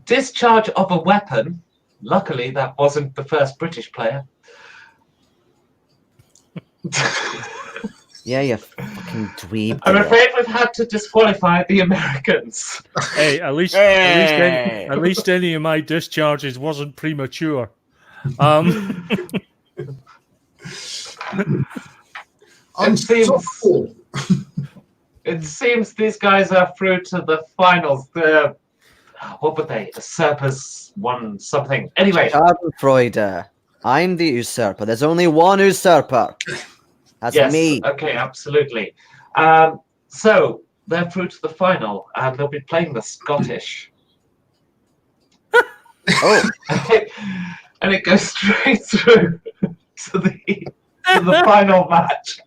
A: Discharge of a weapon. Luckily, that wasn't the first British player.
B: Yeah, you fucking dweeb.
A: I'm
B: dear.
A: afraid we've had to disqualify the Americans.
C: Hey, at least any of my discharges wasn't premature.
D: Unstoppable.
A: It seems these guys are through to the finals. What were they? The Usurpers won something. Anyway,
B: Schadenfreude. I'm the usurper. There's only one usurper. That's
A: yes,
B: me.
A: okay, absolutely. So they're through to the final, and they'll be playing the Scottish.
B: Oh,
A: And it goes straight through to the final match.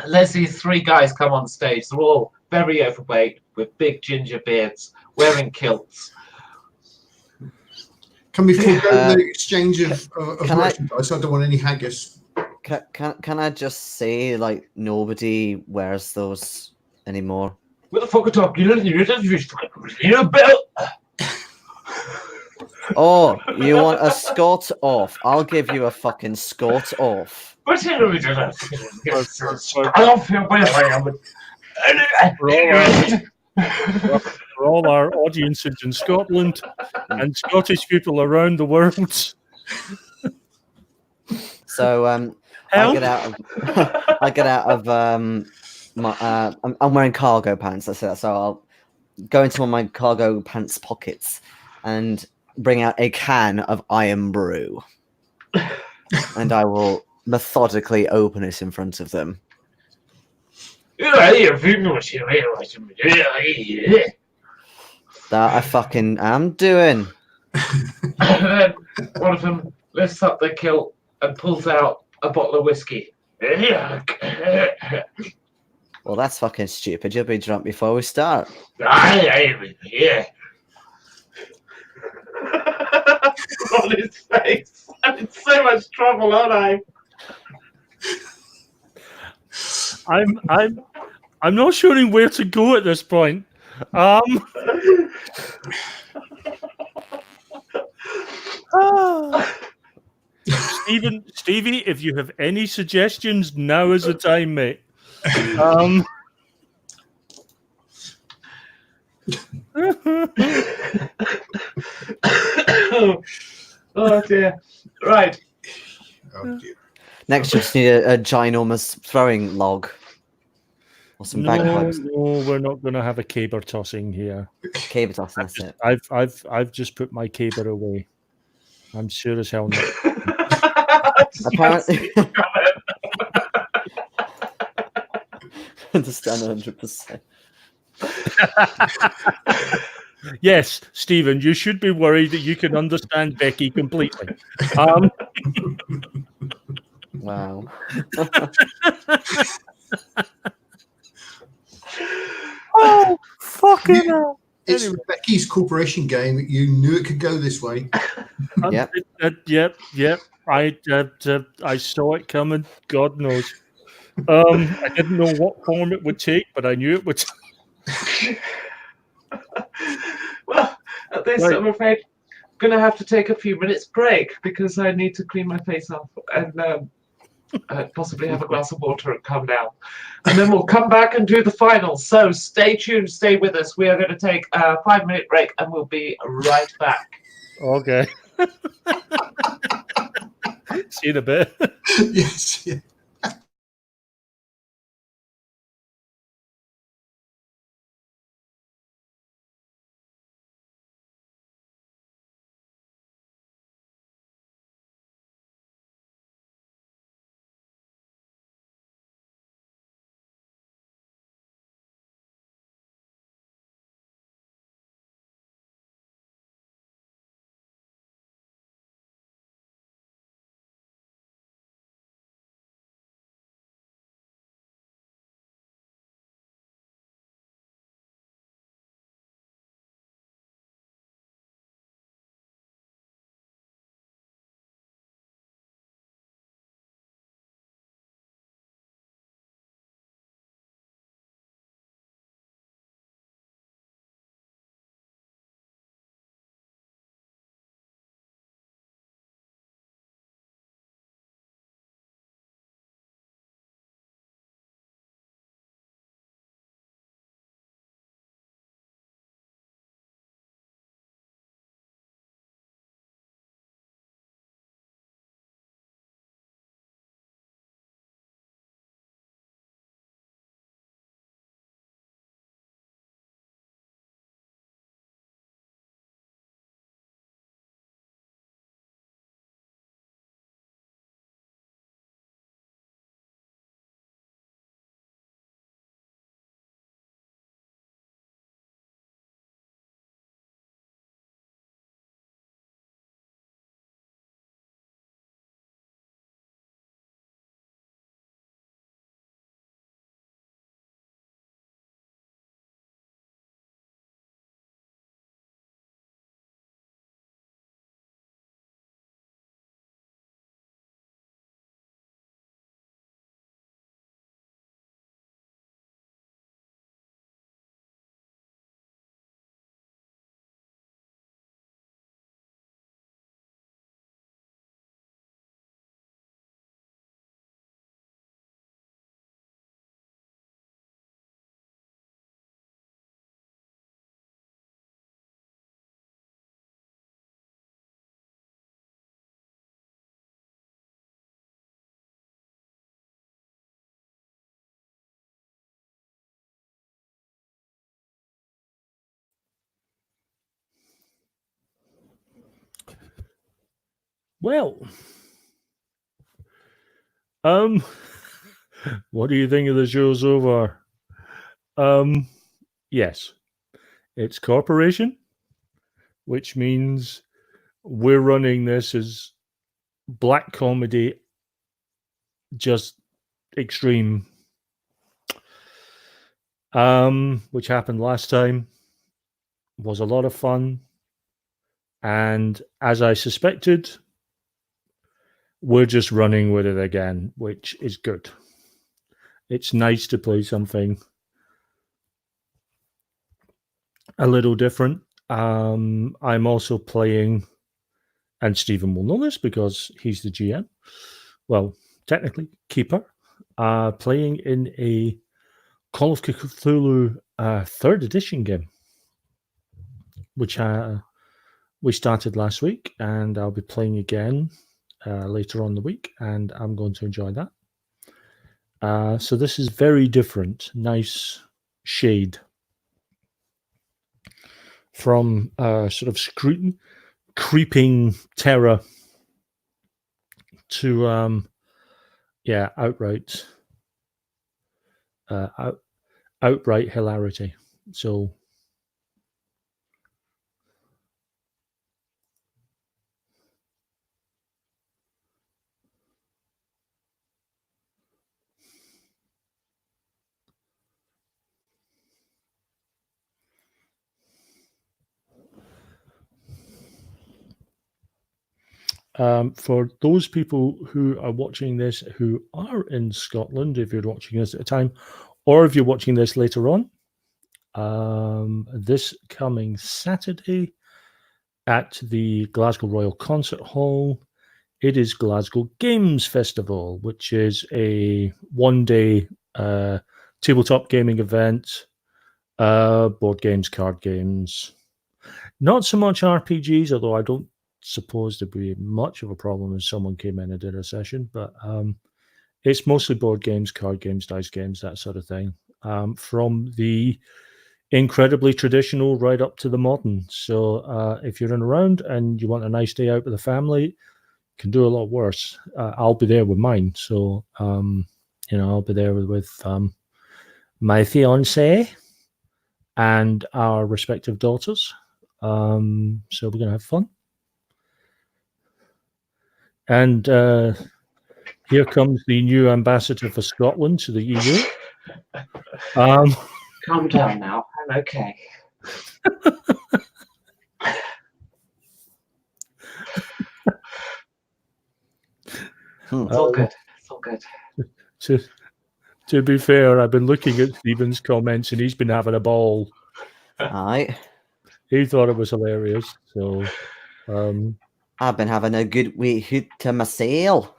A: Let's see 3 guys come on stage. They're all very overweight with big ginger beards, wearing kilts.
D: Can we forego the exchange of
B: can I-
D: merchandise? I don't want any haggis.
B: can I just say, like, nobody wears those anymore?
A: What the fuck are you talking about?
B: Oh, you want a Scot off? I'll give you a fucking Scot off.
A: What's it?
C: For all our audiences in Scotland and Scottish people around the world.
B: So I get out of my I'm wearing cargo pants. That's it. So I'll go into one of my cargo pants pockets and bring out a can of Iron Brew, and I will methodically open it in front of them. That I fucking am doing.
A: And then one of them lifts up their kilt and pulls out a bottle of whiskey.
B: Well, that's fucking stupid. You'll be drunk before we start.
A: Yeah. On his face. I'm in so much trouble, aren't I?
C: I'm not sure where to go at this point. Stevie, if you have any suggestions, now is the time, mate.
A: Oh dear. Right.
D: Oh, dear.
B: Next, you just need a ginormous throwing log or some bagpipes.
C: No, we're not going to have a caber tossing here.
B: Caber toss, that's it.
C: I've just put my caber away. I'm sure as hell not.
B: Apparently, understand 100%.
C: Yes, Stephen, you should be worried that you can understand Becky completely.
B: Wow.
C: Oh, fucking hell.
D: It's
C: Anyway.
D: Becky's corporation game. You knew it could go this way.
B: Yep.
C: Yep. I saw it coming. God knows. I didn't know what form it would take, but I knew it would.
A: Well, at this,
C: Right.
A: I'm afraid I'm going to have to take a few minutes break because I need to clean my face off and possibly have a glass of water and come down. And then we'll come back and do the finals. So stay tuned, stay with us. We are going to take a 5-minute break and we'll be right back.
C: Okay. See you in a bit.
D: Yes. Yeah.
C: Well, what do you think of the show so far? Yes, it's corporation, which means we're running this as black comedy, just extreme. Which happened last time, was a lot of fun, and as I suspected, we're just running with it again, which is good. It's nice to play something a little different. I'm also playing, and Stephen will know this because he's the GM. Well, technically, keeper. Playing in a Call of Cthulhu 3rd edition game, which we started last week, and I'll be playing again later on the week, and I'm going to enjoy that. So this is very different, nice shade from sort of creeping terror to outright hilarity. So for those people who are watching this who are in Scotland, if you're watching this at a time, or if you're watching this later on, this coming Saturday at the Glasgow Royal Concert Hall, it is Glasgow Games Festival, which is a one-day tabletop gaming event, board games, card games, not so much RPGs, although I don't suppose there'd be much of a problem if someone came in and did a session, but it's mostly board games, card games, dice games, that sort of thing, from the incredibly traditional right up to the modern. So if you're in around and you want a nice day out with the family, you can do a lot worse. I'll be there with mine, so I'll be there with my fiance and our respective daughters. So we're going to have fun. And here comes the new ambassador for Scotland to the EU.
A: Calm down now. I'm okay. It's all good. It's all good.
C: To be fair, I've been looking at Stephen's comments and he's been having a ball.
B: Aye.
C: He thought it was hilarious. So
B: I've been having a good wee hoot to myself.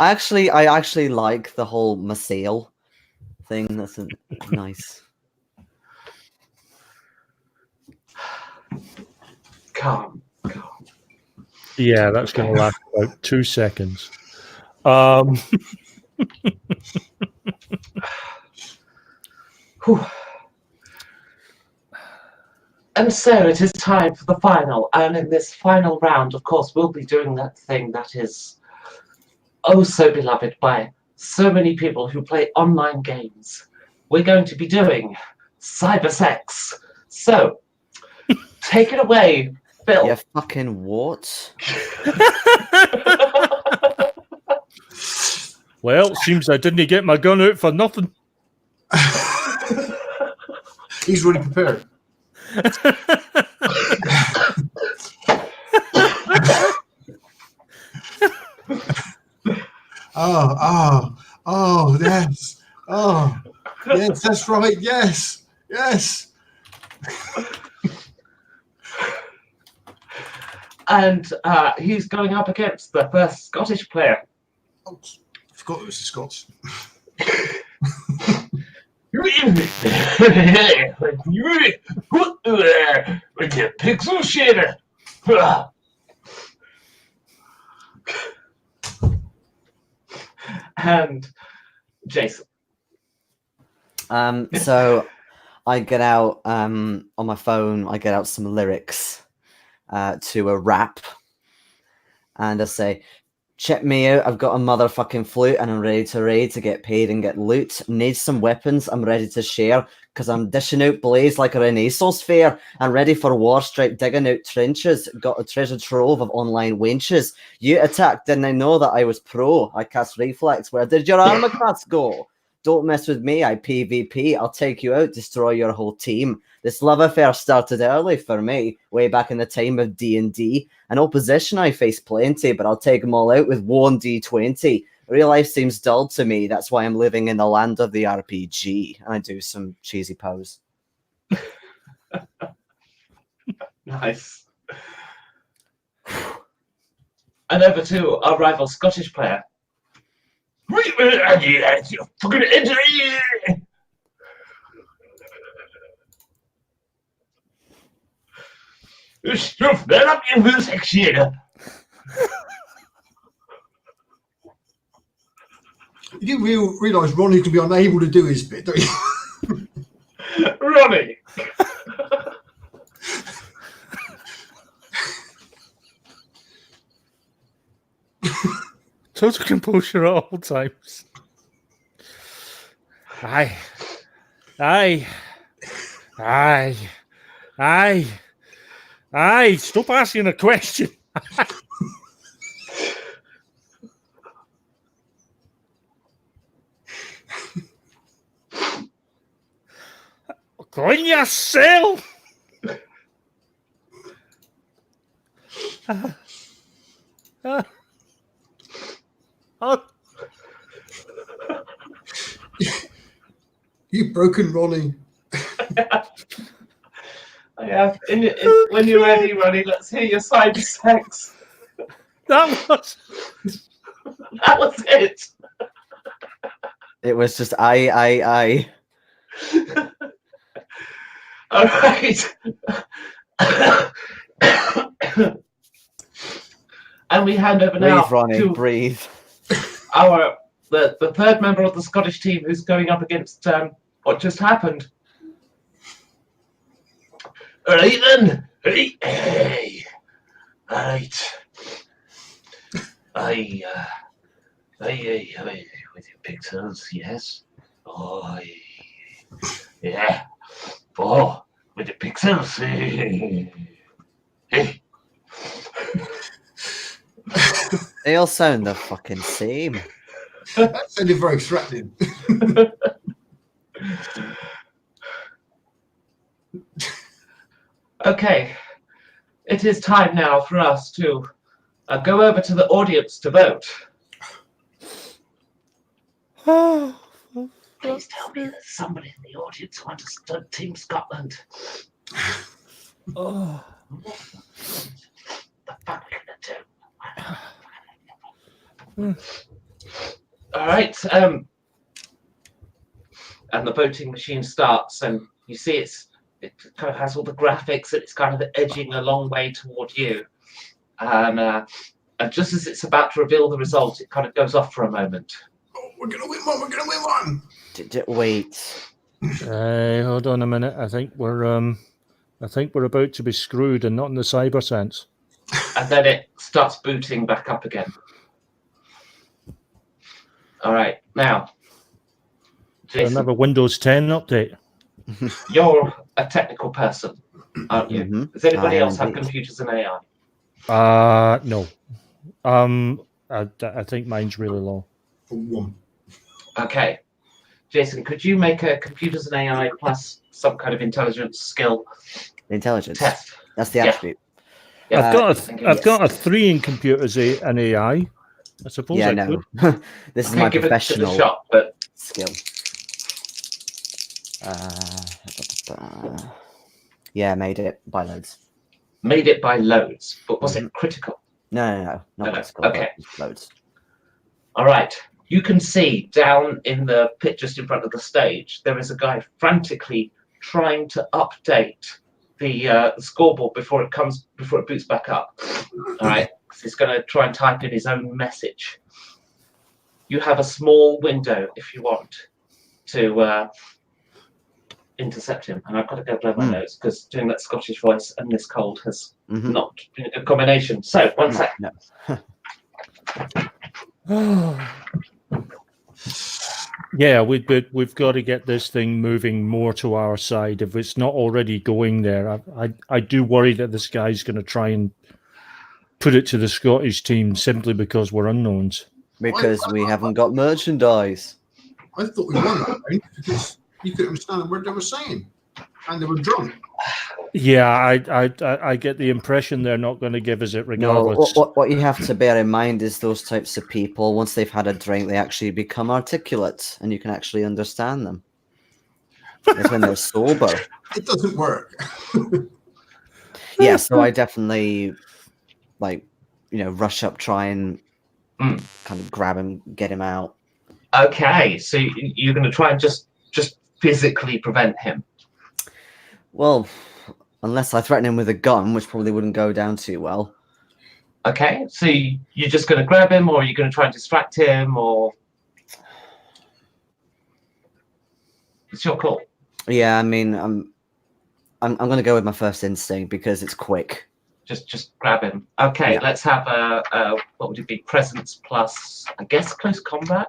B: I actually like the whole Masail thing. That's nice.
A: Calm.
C: Yeah, that's going to last about 2 seconds.
A: And so it is time for the final. And in this final round, of course, we'll be doing that thing that is oh so beloved by so many people who play online games. We're going to be doing cybersex. So take it away, Phil.
B: You fucking what?
C: Well, seems I didn't get my gun out for nothing.
D: He's really prepared. Oh, yes. Oh, yes, that's right. Yes.
A: And he's going up against the first Scottish player.
D: Oh, I forgot it was the Scots.
A: With your pixel shader. And Jason.
B: So I get out on my phone. I get out some lyrics, to a rap, and I say, check me out, I've got a motherfucking flute and I'm ready to raid to get paid and get loot. Need some weapons, I'm ready to share, because I'm dishing out blaze like a Renaissance fair and ready for war stripe, digging out trenches. Got a treasure trove of online wenches. You attacked, didn't I know that I was pro? I cast reflex, where did your armor class go? Don't mess with me, I PvP, I'll take you out, destroy your whole team. This love affair started early for me, way back in the time of D&D. An opposition I face plenty, but I'll take them all out with 1d20. Real life seems dull to me, that's why I'm living in the land of the RPG. And I do some cheesy pose.
A: Nice. And over to our rival Scottish player. Fucking enter here! Stuff that up in this section.
D: You do realise Ronnie could be unable to do his bit, don't you?
A: Ronnie.
C: Total composure at all times. Aye. Stop asking a question. Go in yourself.
D: You've broken Ronnie.
A: Yeah, when you're ready, Ronnie, let's hear your side sex.
C: That was
A: That was it.
B: It was just I.
A: All right. And we hand over now
B: Breathe, Ronnie,
A: to
B: breathe.
A: the third member of the Scottish team who's going up against what just happened. All right then. Hey. All right. I with your pixels, yes. Oh, yeah. Oh, with the pixels. Hey.
B: They all sound the fucking same.
D: That sounded very threatening.
A: Okay, it is time now for us to go over to the audience to vote. Please tell me there's somebody in the audience who understood Team Scotland.
C: oh.
A: What the fuck are we gonna do? All right, and the voting machine starts, and you see it kind of has all the graphics, and it's kind of edging a long way toward you. And just as it's about to reveal the result, it kind of goes off for a moment.
D: Oh, we're gonna win one. We're gonna win one.
B: Wait.
C: Hold on a minute. I think we're about to be screwed, and not in the cyber sense.
A: And then it starts booting back up again. All right, now, Jason,
C: Another Windows 10 update.
A: you're a technical person, aren't you?
B: Mhm.
A: Does anybody
B: I am
A: else have
B: indeed.
A: computers and AI?
C: No. I think mine's really low.
D: For one.
A: Okay. Jason, could you make a computers and AI plus some kind of intelligence skill
B: Intelligence.
A: test?
B: That's the
A: Yeah.
B: attribute.
A: Yeah.
C: I've got a 3 in computers and AI. I suppose
B: Yeah,
C: I
B: no.
C: could.
B: This is
A: I
B: my
A: can give it a
B: professional
A: shot, but
B: skill. Yeah, made it by loads.
A: made it by loads. But was
B: Mm-hmm.
A: it critical?
B: No, not
A: No,
B: critical.
A: okay.
B: But loads.
A: All right. You can see down in the pit just in front of the stage, there is a guy frantically trying to update the scoreboard before it boots back up. All right. 'Cause he's going to try and type in his own message. You have a small window if you want to intercept him, and I've got to go blow my nose because doing that Scottish voice and this cold has not been a good combination. So, one sec.
B: No.
C: Yeah, we've got to get this thing moving more to our side. If it's not already going there, I do worry that this guy's going to try and put it to the Scottish team simply because we're unknowns.
B: Because we haven't got merchandise.
D: I thought we won that round because you couldn't understand a word they were saying, and they were drunk.
C: Yeah, I get the impression they're not going to give us it regardless.
B: No, what you have to bear in mind is those types of people, once they've had a drink, they actually become articulate, and you can actually understand them. It's when they're sober.
D: It doesn't work.
B: Yeah, so I definitely, rush up, try and kind of grab him, get him out.
A: Okay, so you're going to try and just physically prevent him.
B: Well, unless I threaten him with a gun, which probably wouldn't go down too well.
A: Okay, so you're just going to grab him, or are you going to try and distract him, or it's your call.
B: Yeah, I mean, I'm going to go with my first instinct because it's quick.
A: Just grab him. Okay,
B: Yeah.
A: let's have a what would it be? Presence plus, I guess, close combat.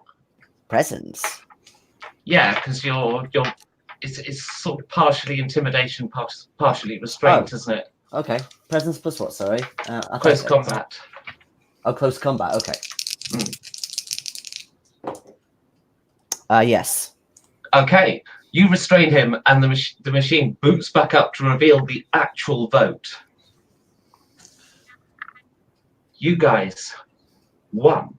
B: Presence.
A: Yeah, because it's sort of partially intimidation, partially restraint, isn't it?
B: Okay. Presence plus what? Sorry.
A: Close combat.
B: Oh, close combat. Okay. Yes.
A: Okay, you restrain him, and the machine boots back up to reveal the actual vote. You guys won.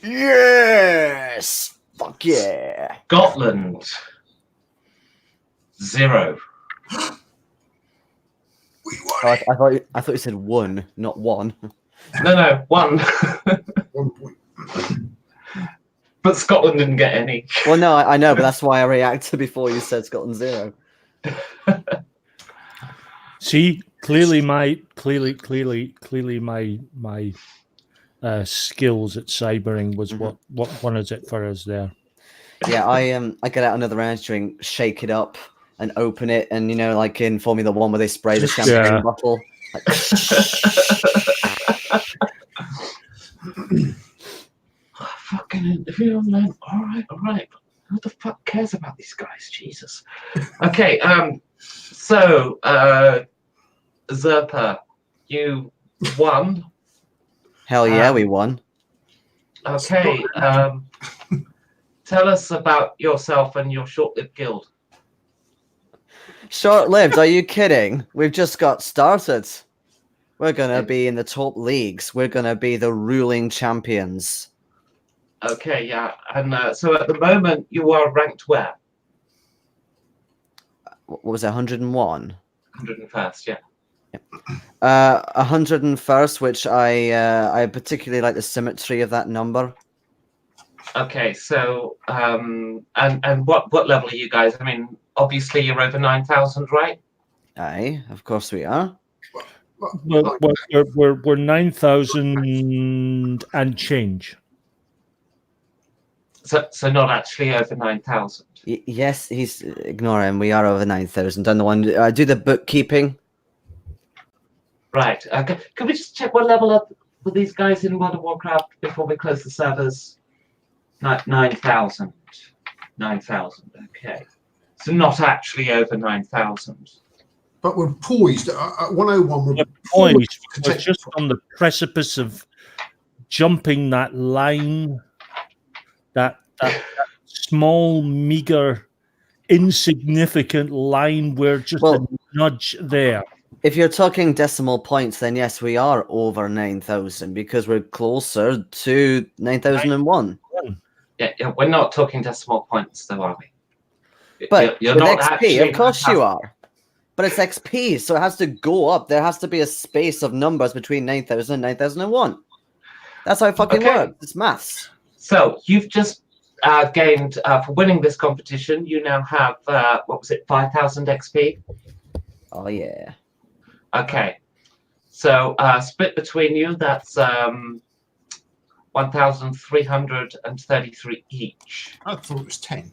B: Yes. Fuck yeah.
A: Scotland 0.
D: We
B: Oh,
D: won.
B: I thought you said one, not one.
A: No, 1.
D: 1 point.
A: But Scotland didn't get any.
B: Well, no, I know, but that's why I reacted before you said Scotland 0.
C: See, clearly my skills at cybering was what won us it for us there.
B: Yeah, I get out another energy drink, shake it up, and open it, and like in Formula 1 where they spray the champagne bottle. Like,
A: Fucking interview on them. All right. Who the fuck cares about these guys? Jesus. Okay. So, Zerpa, you won.
B: hell yeah, we won.
A: Okay. Tell us about yourself and your short-lived guild.
B: Short-lived? Are you kidding? We've just got started. We're gonna be in the top leagues. We're gonna be the ruling champions.
A: Okay, yeah. And so at the moment, you are ranked where?
B: What was it? 101.
A: 101st, yeah.
B: 101st, which I particularly like the symmetry of that number.
A: Okay, so and what level are you guys? I mean, obviously you're over 9,000, right?
B: Aye, of course we are.
C: Well, we're 9,000 and change.
A: So not actually over 9,000.
B: Yes, ignore him. We are over 9,000. Done the one. Do the bookkeeping.
A: Right. Okay. Can we just check what level up were these guys in World of Warcraft before we close the servers? 9,000. 9,000. Okay. So not actually over 9,000.
D: But we're poised. At 101, we're
C: Poised. We're just on the precipice of jumping that line, that small, meager, insignificant line. We're just a nudge there.
B: If you're talking decimal points, then yes, we are over 9,000 because we're closer to 9,001.
A: Yeah, we're not talking decimal points, though, are we?
B: But
A: you're
B: with
A: not
B: XP,
A: actually
B: of course you are. But it's XP, so it has to go up. There has to be a space of numbers between 9,000 and 9,001. That's how it fucking works. It's maths.
A: So you've just gained, for winning this competition, you now have, 5,000 XP?
B: Oh, yeah.
A: Okay. So split between you, that's 1,333 each.
D: I thought it was 10.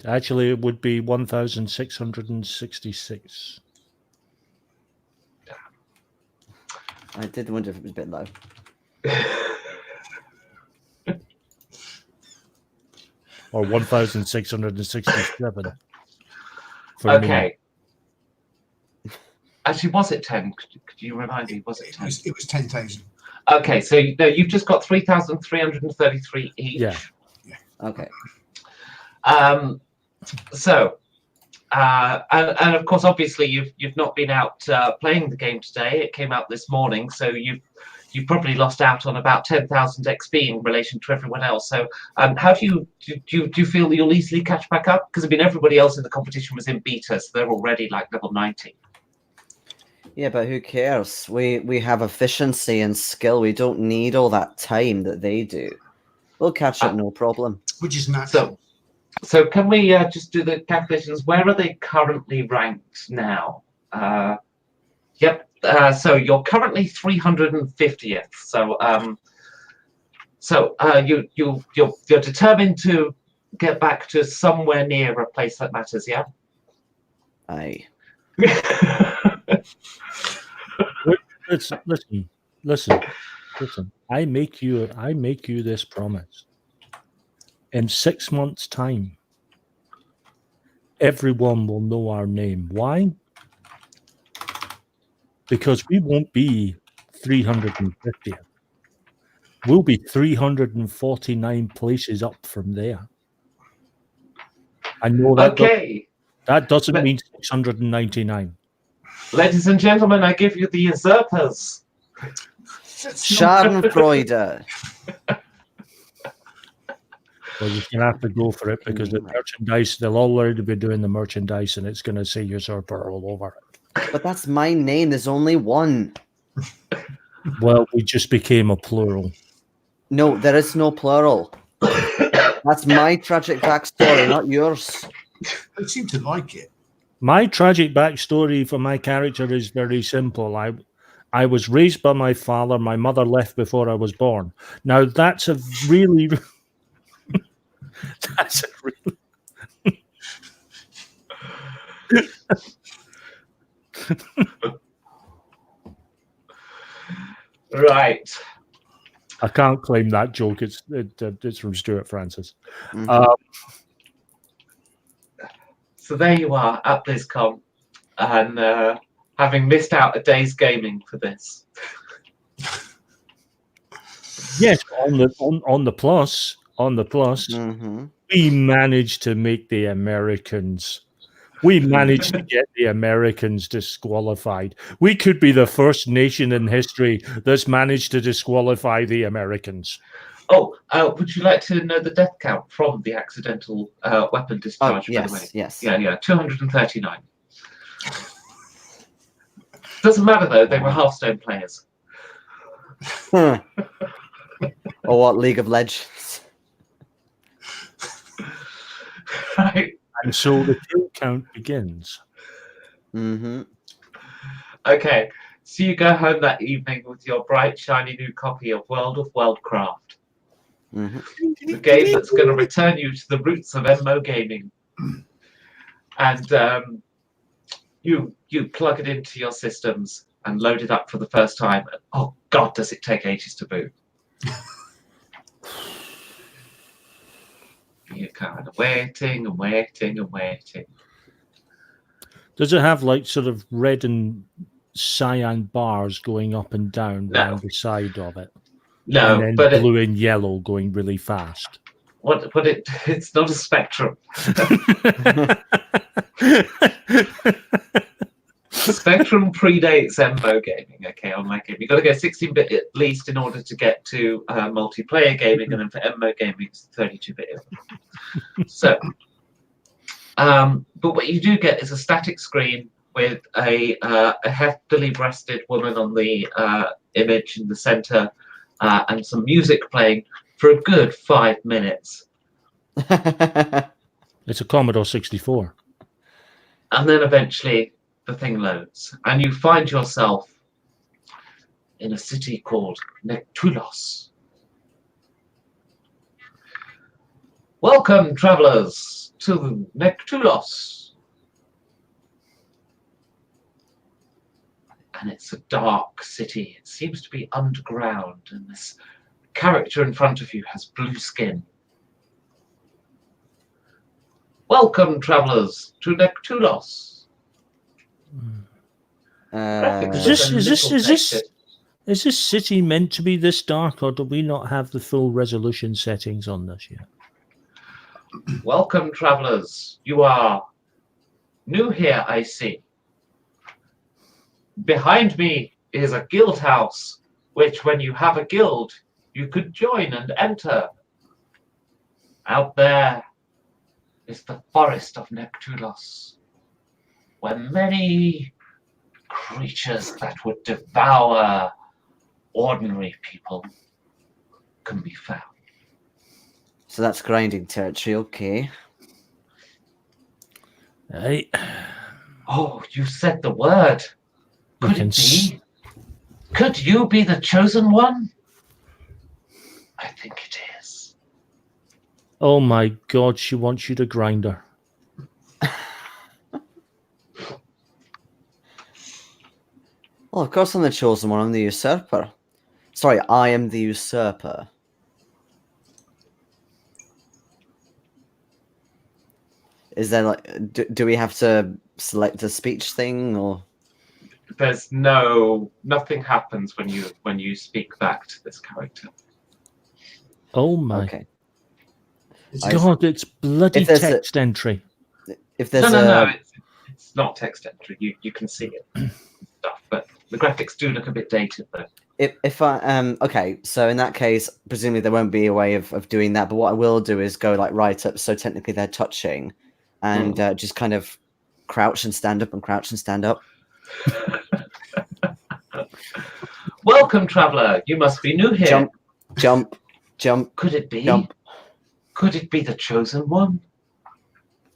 C: Actually, it would be 1,666.
B: I did wonder if it was a bit low.
C: Or 1,667.
A: Okay. Actually, was it 10? Could you remind me? Was it 10?
D: It was 10,000.
A: Okay, so no, you've just got 3,333 each.
C: Yeah.
B: Okay.
A: And of course, obviously, you've not been out playing the game today. It came out this morning, so you've probably lost out on about 10,000 XP in relation to everyone else. So, how do you feel that you'll easily catch back up? Because I mean, everybody else in the competition was in beta, so they're already like level 90.
B: Yeah, but who cares? We have efficiency and skill. We don't need all that time that they do. We'll catch up, no problem.
D: Which is natural.
A: So can we just do the calculations? Where are they currently ranked now? Yep. So you're currently 350th. So you're determined to get back to somewhere near a place that matters. Yeah.
B: Aye.
C: Listen. I make you this promise. In 6 months' time, everyone will know our name. Why? Because we won't be 350. We'll be 349 places up from there. I know that.
A: Okay.
C: That doesn't mean 699.
A: Ladies and gentlemen, I give you the usurpers.
B: Schadenfreude.
C: Well, you're going to have to go for it because the merchandise, they'll already be doing the merchandise and it's going to say usurper all over it.
B: But that's my name. There's only one.
C: Well, we just became a plural.
B: No, there is no plural. That's my tragic backstory, not yours.
D: They seem to like it.
C: My tragic backstory for my character is very simple. I was raised by my father. My mother left before I was born. Now, that's a really... that's a really...
A: Right.
C: I can't claim that joke. It's from Stuart Francis.
B: Mm-hmm.
A: So there you are at BlizzCon, and having missed out a day's gaming for this.
C: Yes, on the plus,
B: Mm-hmm.
C: we managed to make the Americans. We managed to get the Americans disqualified. We could be the first nation in history that's managed to disqualify the Americans.
A: Oh, would you like to know the death count from the accidental weapon discharge?
B: Yes,
A: by the way?
B: yes.
A: Yeah, 239. Doesn't matter though; they were Hearthstone players.
B: Or what, League of Legends?
A: Right.
C: And so the kill count begins.
B: Mm-hmm.
A: Okay, so you go home that evening with your bright, shiny new copy of World of Worldcraft.
B: Mm-hmm.
A: The game that's going to return you to the roots of MMO gaming. And you plug it into your systems and load it up for the first time. And, oh, God, does it take ages to boot. You're kind of waiting and waiting and waiting.
C: Does it have like sort of red and cyan bars going up and down down the side of it?
A: No,
C: and then
A: but
C: blue and yellow going really fast.
A: It's not a Spectrum. Spectrum predates MMO gaming. Okay, online gaming. You've got to go 16-bit at least in order to get to multiplayer gaming, and then for MMO gaming, it's 32-bit. So, but what you do get is a static screen with a heftily breasted woman on the image in the center, and some music playing for a good 5 minutes.
C: It's a Commodore 64.
A: And then eventually the thing loads, and you find yourself in a city called Nektulos. Welcome, travelers, to Nektulos. And it's a dark city. It seems to be underground, and this character in front of you has blue skin. Welcome, travelers, to Nektulos.
C: Is this city meant to be this dark, or do we not have the full resolution settings on this yet?
A: Welcome, travelers. You are new here, I see. Behind me is a guild house, which when you have a guild, you could join and enter. Out there is the forest of Nektulos, where many creatures that would devour ordinary people can be found.
B: So that's grinding territory, okay.
C: Hey,
A: Oh, you said the word.
C: we
A: Could
C: can
A: it be? Could you be the chosen one? I think it is.
C: Oh my God, she wants you to grind her.
B: Well, of course I'm the chosen one. I'm the usurper. Sorry, I am the usurper. Is there like, do we have to select a speech thing or?
A: There's nothing happens when you speak back to this character.
C: Oh my
B: Okay.
C: God, it's bloody
B: If there's a-
C: text entry.
B: If there's
A: No, it's not text entry. You can see it stuff, but the graphics do look a bit dated though.
B: if I okay, so in that case, presumably there won't be a way of doing that. But what I will do is go like right up, so technically they're touching, and just kind of crouch and stand up and crouch and stand up.
A: Welcome, traveler. You must be new here.
B: Jump, jump, jump,
A: Could it be?
B: jump,
A: Could it be the chosen one?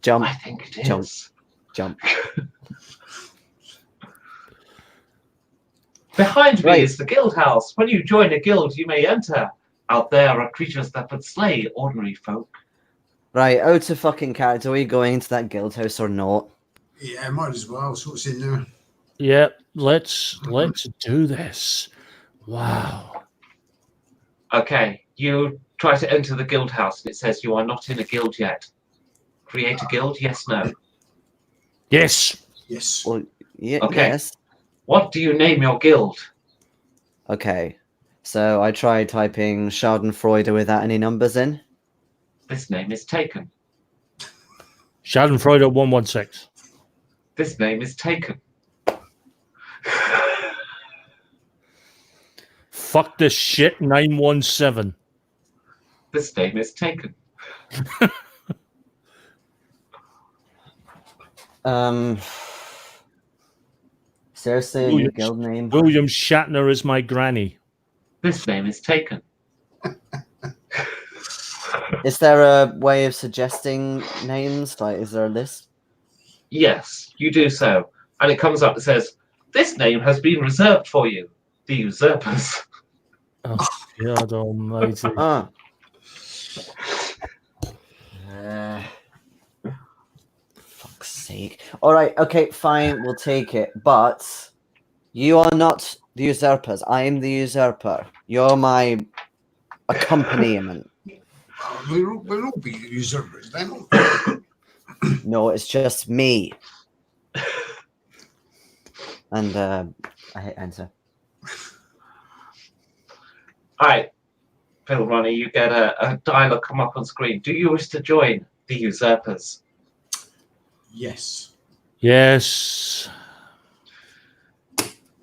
B: jump,
A: I think it is.
B: Jump. jump.
A: Behind me
B: Right.
A: is the guild house. When you join a guild, you may enter. Out there are creatures that would slay ordinary folk.
B: Right, oh to fucking character, are we going into that guild house or not?
D: Yeah, might as well. So what's in there?
C: Yeah, let's do this. Wow.
A: Okay, you try to enter the guild house, and it says you are not in a guild yet. Create a guild? Yes, no.
C: Yes.
D: Yes.
B: Well, yeah,
A: Okay.
B: yes.
A: What do you name your guild?
B: Okay, so I tried typing Schadenfreude without any numbers in.
A: This name is taken.
C: Schadenfreude 116.
A: This name is taken.
C: Fuck this shit 917.
A: This name is taken.
B: Seriously, a new
C: William-
B: guild name?
C: William Shatner is my granny.
A: This name is taken.
B: Is there a way of suggesting names? Like, is there a list?
A: Yes, you do so. And it comes up, it says, this name has been reserved for you. The usurpers.
C: Oh, God almighty.
B: Fuck's sake. Alright, okay, fine, we'll take it. But you are not the usurpers. I am the usurper. You're my accompaniment.
D: We'll all be usurpers then.
B: No, it's just me. And I hit enter.
A: All right, Phil Ronnie, you get a dialogue come up on screen. Do you wish to join the usurpers?
D: Yes.
C: Yes.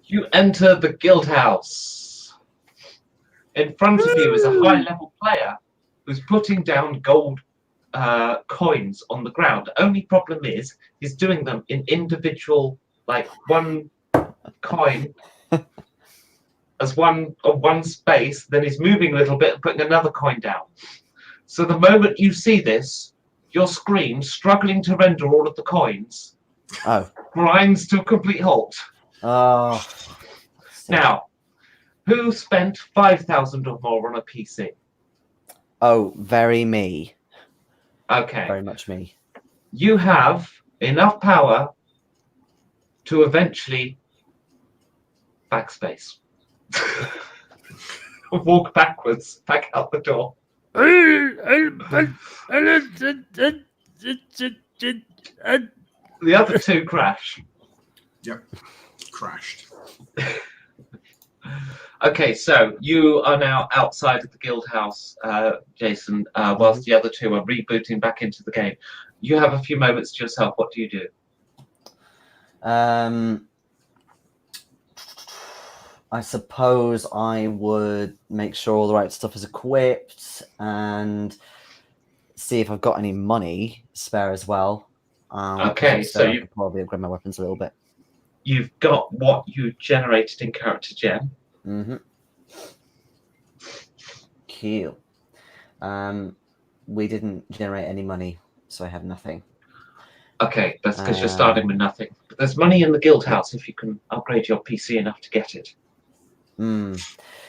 A: You enter the guild house. In front of you is a high-level player who's putting down gold coins on the ground. Only problem is he's doing them in individual, like one coin as one space, then he's moving a little bit and putting another coin down. So the moment you see this, your screen, struggling to render all of the coins,
B: Oh.
A: grinds to a complete halt.
B: Oh.
A: Now, who spent 5,000 or more on a PC?
B: Oh, very me.
A: Okay.
B: Very much me.
A: you have enough power to eventually backspace. Walk backwards, back out the door. The other two crash.
D: Yep. Crashed.
A: Okay, so you are now outside of the guild house, Jason, whilst the other two are rebooting back into the game. You have a few moments to yourself. What do you do?
B: I suppose I would make sure all the right stuff is equipped and see if I've got any money spare as well.
A: Okay, so
B: I
A: you-
B: could probably upgrade my weapons a little bit.
A: You've got what you generated in character gem.
B: Cool. We didn't generate any money, so I have nothing.
A: Okay, that's because you're starting with nothing. But there's money in the guild house if you can upgrade your PC enough to get it.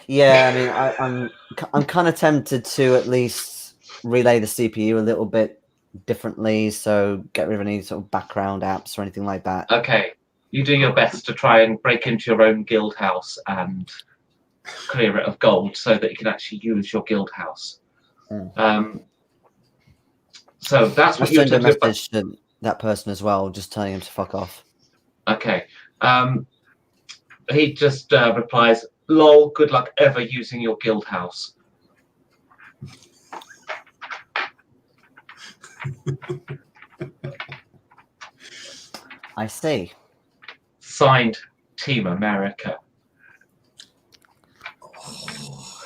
B: Yeah, I mean, I'm kind of tempted to at least relay the CPU a little bit differently, so get rid of any sort of background apps or anything like that.
A: Okay, you do your best to try and break into your own guild house and clear it of gold so that you can actually use your guild house. So that's what
B: I
A: you
B: send a
A: attempt to.
B: message to that person as well, just telling him to fuck off.
A: Okay. He just replies, "Lol, good luck ever using your guild house."
B: I see.
A: Signed, Team America.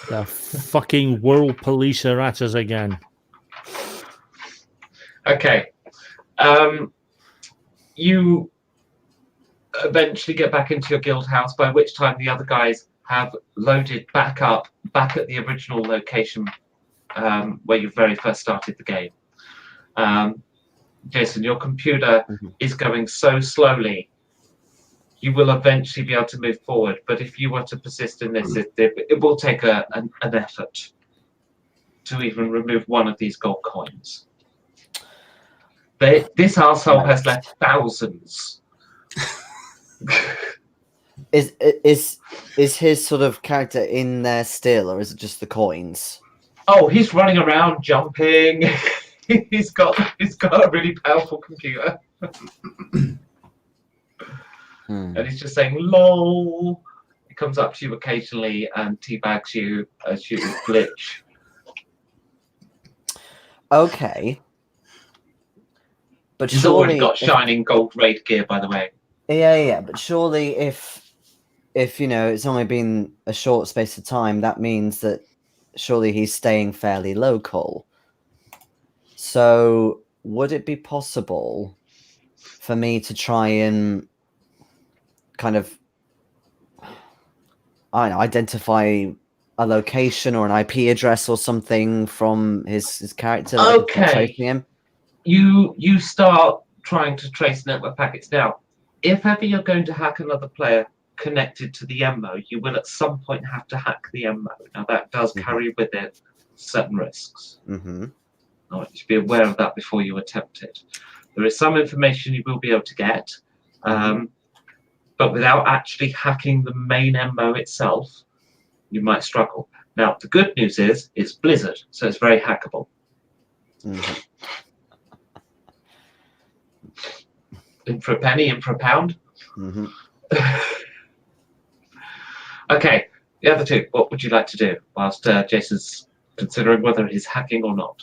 C: The fucking world police are at us again.
A: Okay. You eventually get back into your guild house, by which time the other guys have loaded back up, back at the original location where you very first started the game. Jason, your computer is going so slowly, you will eventually be able to move forward. But if you were to persist in this, it will take an effort to even remove one of these gold coins. This arsehole has left thousands.
B: Is his sort of character in there still, or is it just the coins?
A: Oh, he's running around, jumping. he's got a really powerful computer, and he's just saying "lol." He comes up to you occasionally and teabags you as you glitch.
B: Okay, but
A: He's
B: surely
A: already got shining gold raid gear, by the way.
B: Yeah, but surely if it's only been a short space of time, that means that surely he's staying fairly local. So would it be possible for me to try and kind of, I don't know, identify a location or an IP address or something from his character? That I can start tracing him?
A: You start trying to trace network packets now. If ever you're going to hack another player connected to the MMO, you will at some point have to hack the MMO. Now that does carry with it certain risks. I want you to be aware of that before you attempt it. There is some information you will be able to get, but without actually hacking the main MMO itself, you might struggle. Now the good news is it's Blizzard, so it's very hackable. In for a penny, in for a pound. Okay, the other two, what would you like to do whilst Jason's considering whether he's hacking or not?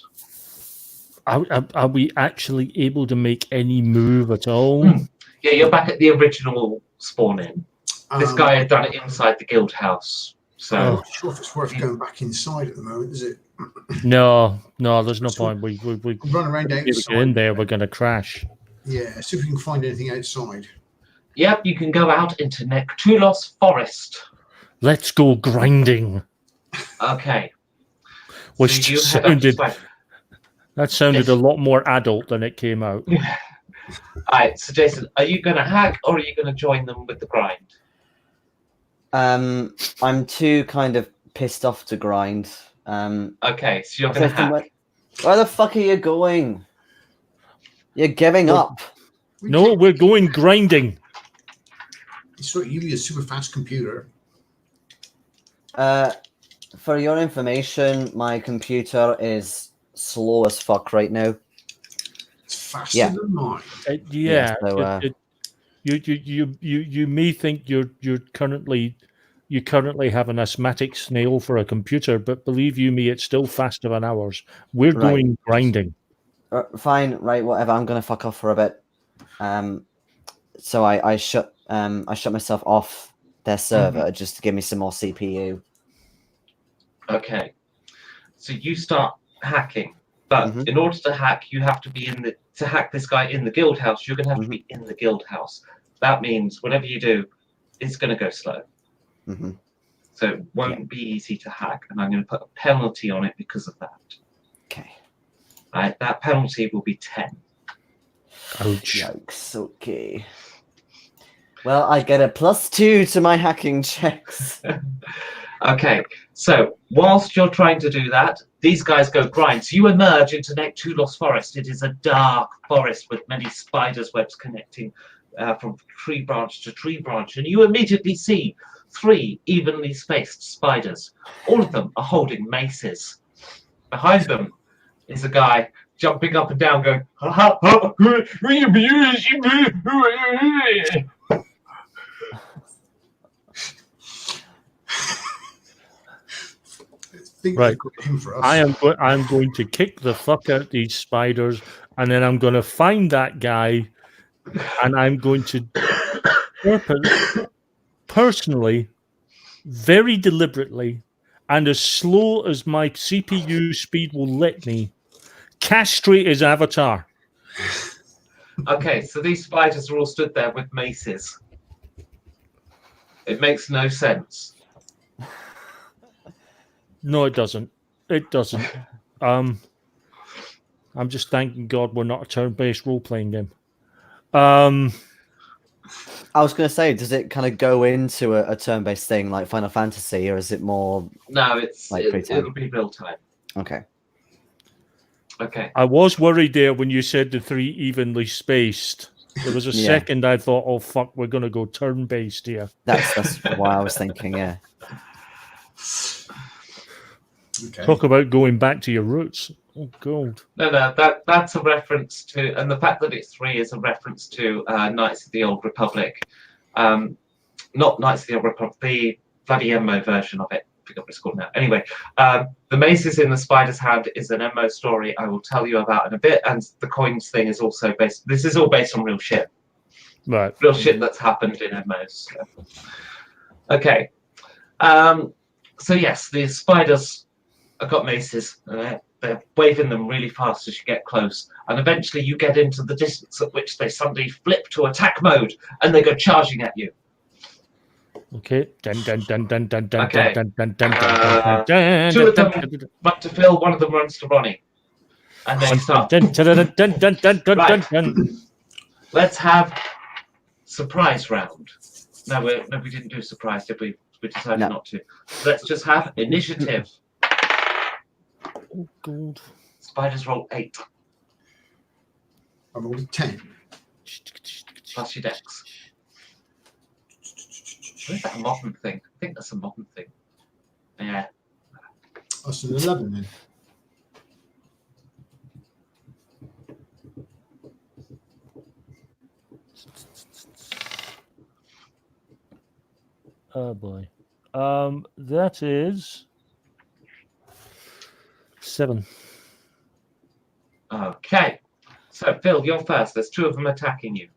C: Are we actually able to make any move at all?
A: Yeah, you're back at the original spawn-in. This guy had done it inside the guild house. So
D: I'm not sure if it's worth going back inside at the moment, is it?
C: No, there's no point. We
D: run around
C: if we
D: outside.
C: get in there, we're going to crash.
D: Yeah, see if we can find anything outside.
A: Yep, you can go out into Nectulos Forest.
C: Let's go grinding.
A: Okay.
C: Which
A: So
C: just
A: you head up to
C: that sounded a lot more adult than it came out.
A: Alright, so Jason, are you going to hack or are you going to join them with the grind?
B: I'm too kind of pissed off to grind.
A: Okay, so you're going to hack.
B: Where the fuck are you going? You're giving
C: Well,
B: up.
C: No, we're going grinding.
D: It's not you, a super fast computer.
B: For your information, my computer is slow as fuck right now.
D: It's faster
B: Yeah.
D: than mine.
C: Yeah.
B: So,
C: You may think you currently have an asthmatic snail for a computer, but believe you me, it's still faster than ours. We're
B: Right.
C: going grinding.
B: fine, right, whatever. I'm gonna fuck off for a bit. So I shut myself off their server just to give me some more CPU.
A: Okay. So you start hacking, but
B: Mhm.
A: in order to hack, you have to be to hack this guy in the guild house. You're gonna have to be in the guild house. That means whatever you do, it's gonna go slow.
B: hmm
A: So it won't be easy to hack, and I'm gonna put a penalty on it because of that.
B: Okay.
A: Right? That penalty will be 10.
C: Ouch.
B: Yikes. Okay. Well, I get a +2 to my hacking checks.
A: Okay, so whilst you're trying to do that, these guys go grind. So you emerge into Nectulos Forest. It is a dark forest with many spiders' webs connecting from tree branch to tree branch, and you immediately see 3 evenly spaced spiders. All of them are holding maces. Behind them is a guy jumping up and down, going, ha, ha, ha,
C: Right.
D: Him for us.
C: I'm going to kick the fuck out these spiders, and then I'm going to find that guy, and I'm going to personally, very deliberately, and as slow as my CPU speed will let me, castrate his avatar.
A: Okay, so these spiders are all stood there with maces. It makes no sense.
C: No, it doesn't. It doesn't. I'm just thanking God we're not a turn-based role-playing game.
B: I was going to say, does it kind of go into a turn-based thing like Final Fantasy, or is it more
A: No,
B: like
A: it'll be real time.
B: okay?
A: Okay.
C: I was worried there when you said the 3 evenly spaced. There was a
B: Yeah.
C: second I thought, oh fuck, we're going to go turn-based here.
B: That's why I was thinking. Yeah.
D: Okay.
C: Talk about going back to your roots. Oh god.
A: No, that's a reference to, and the fact that it's 3 is a reference to Knights of the Old Republic. Not Knights of the Old Republic, the bloody MMO version of it. I forget what it's called now. Anyway, the maces in the spider's hand is an MMO story I will tell you about in a bit, and the coins thing is also based. This is all based on real shit.
C: Right.
A: Real shit that's happened in MMOs. So. Okay. So yes, the spiders have got maces. They're waving them really fast as you get close, and eventually you get into the distance at which they suddenly flip to attack mode and they go charging at you.
C: Okay. Dun, dun, dun, dun, dun, dun,
A: Okay.
C: dun, dun, dun, dun, dun,
A: 2 of them
C: dun, dun,
A: run to Phil, one of them runs to Ronnie, and they start.
C: dun, dun, dun, dun, dun, dun, dun,
A: Right.
C: dun.
A: Let's have surprise round. No, we didn't do surprise, did we? We decided
B: No.
A: not to. Let's just have initiative.
C: Oh god.
A: Spiders roll 8
D: I rolled a 10.
A: plus your dex. Is that a modern thing? I think that's a modern thing. Yeah.
D: That's an 11 then.
C: Oh boy. That is 7.
A: Okay. So Phil, you're first. There's 2 of them attacking you.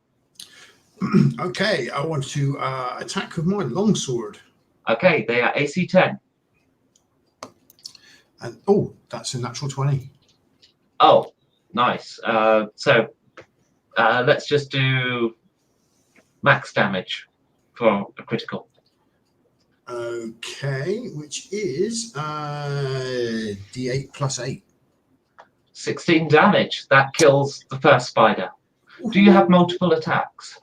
D: Okay, I want to attack with my longsword.
A: Okay, they are AC 10.
D: And oh, that's a natural 20.
A: Oh, nice. So let's just do max damage for a critical.
D: Okay, which is D8 plus 8.
A: 16 damage. That kills the first spider. Do you have multiple attacks?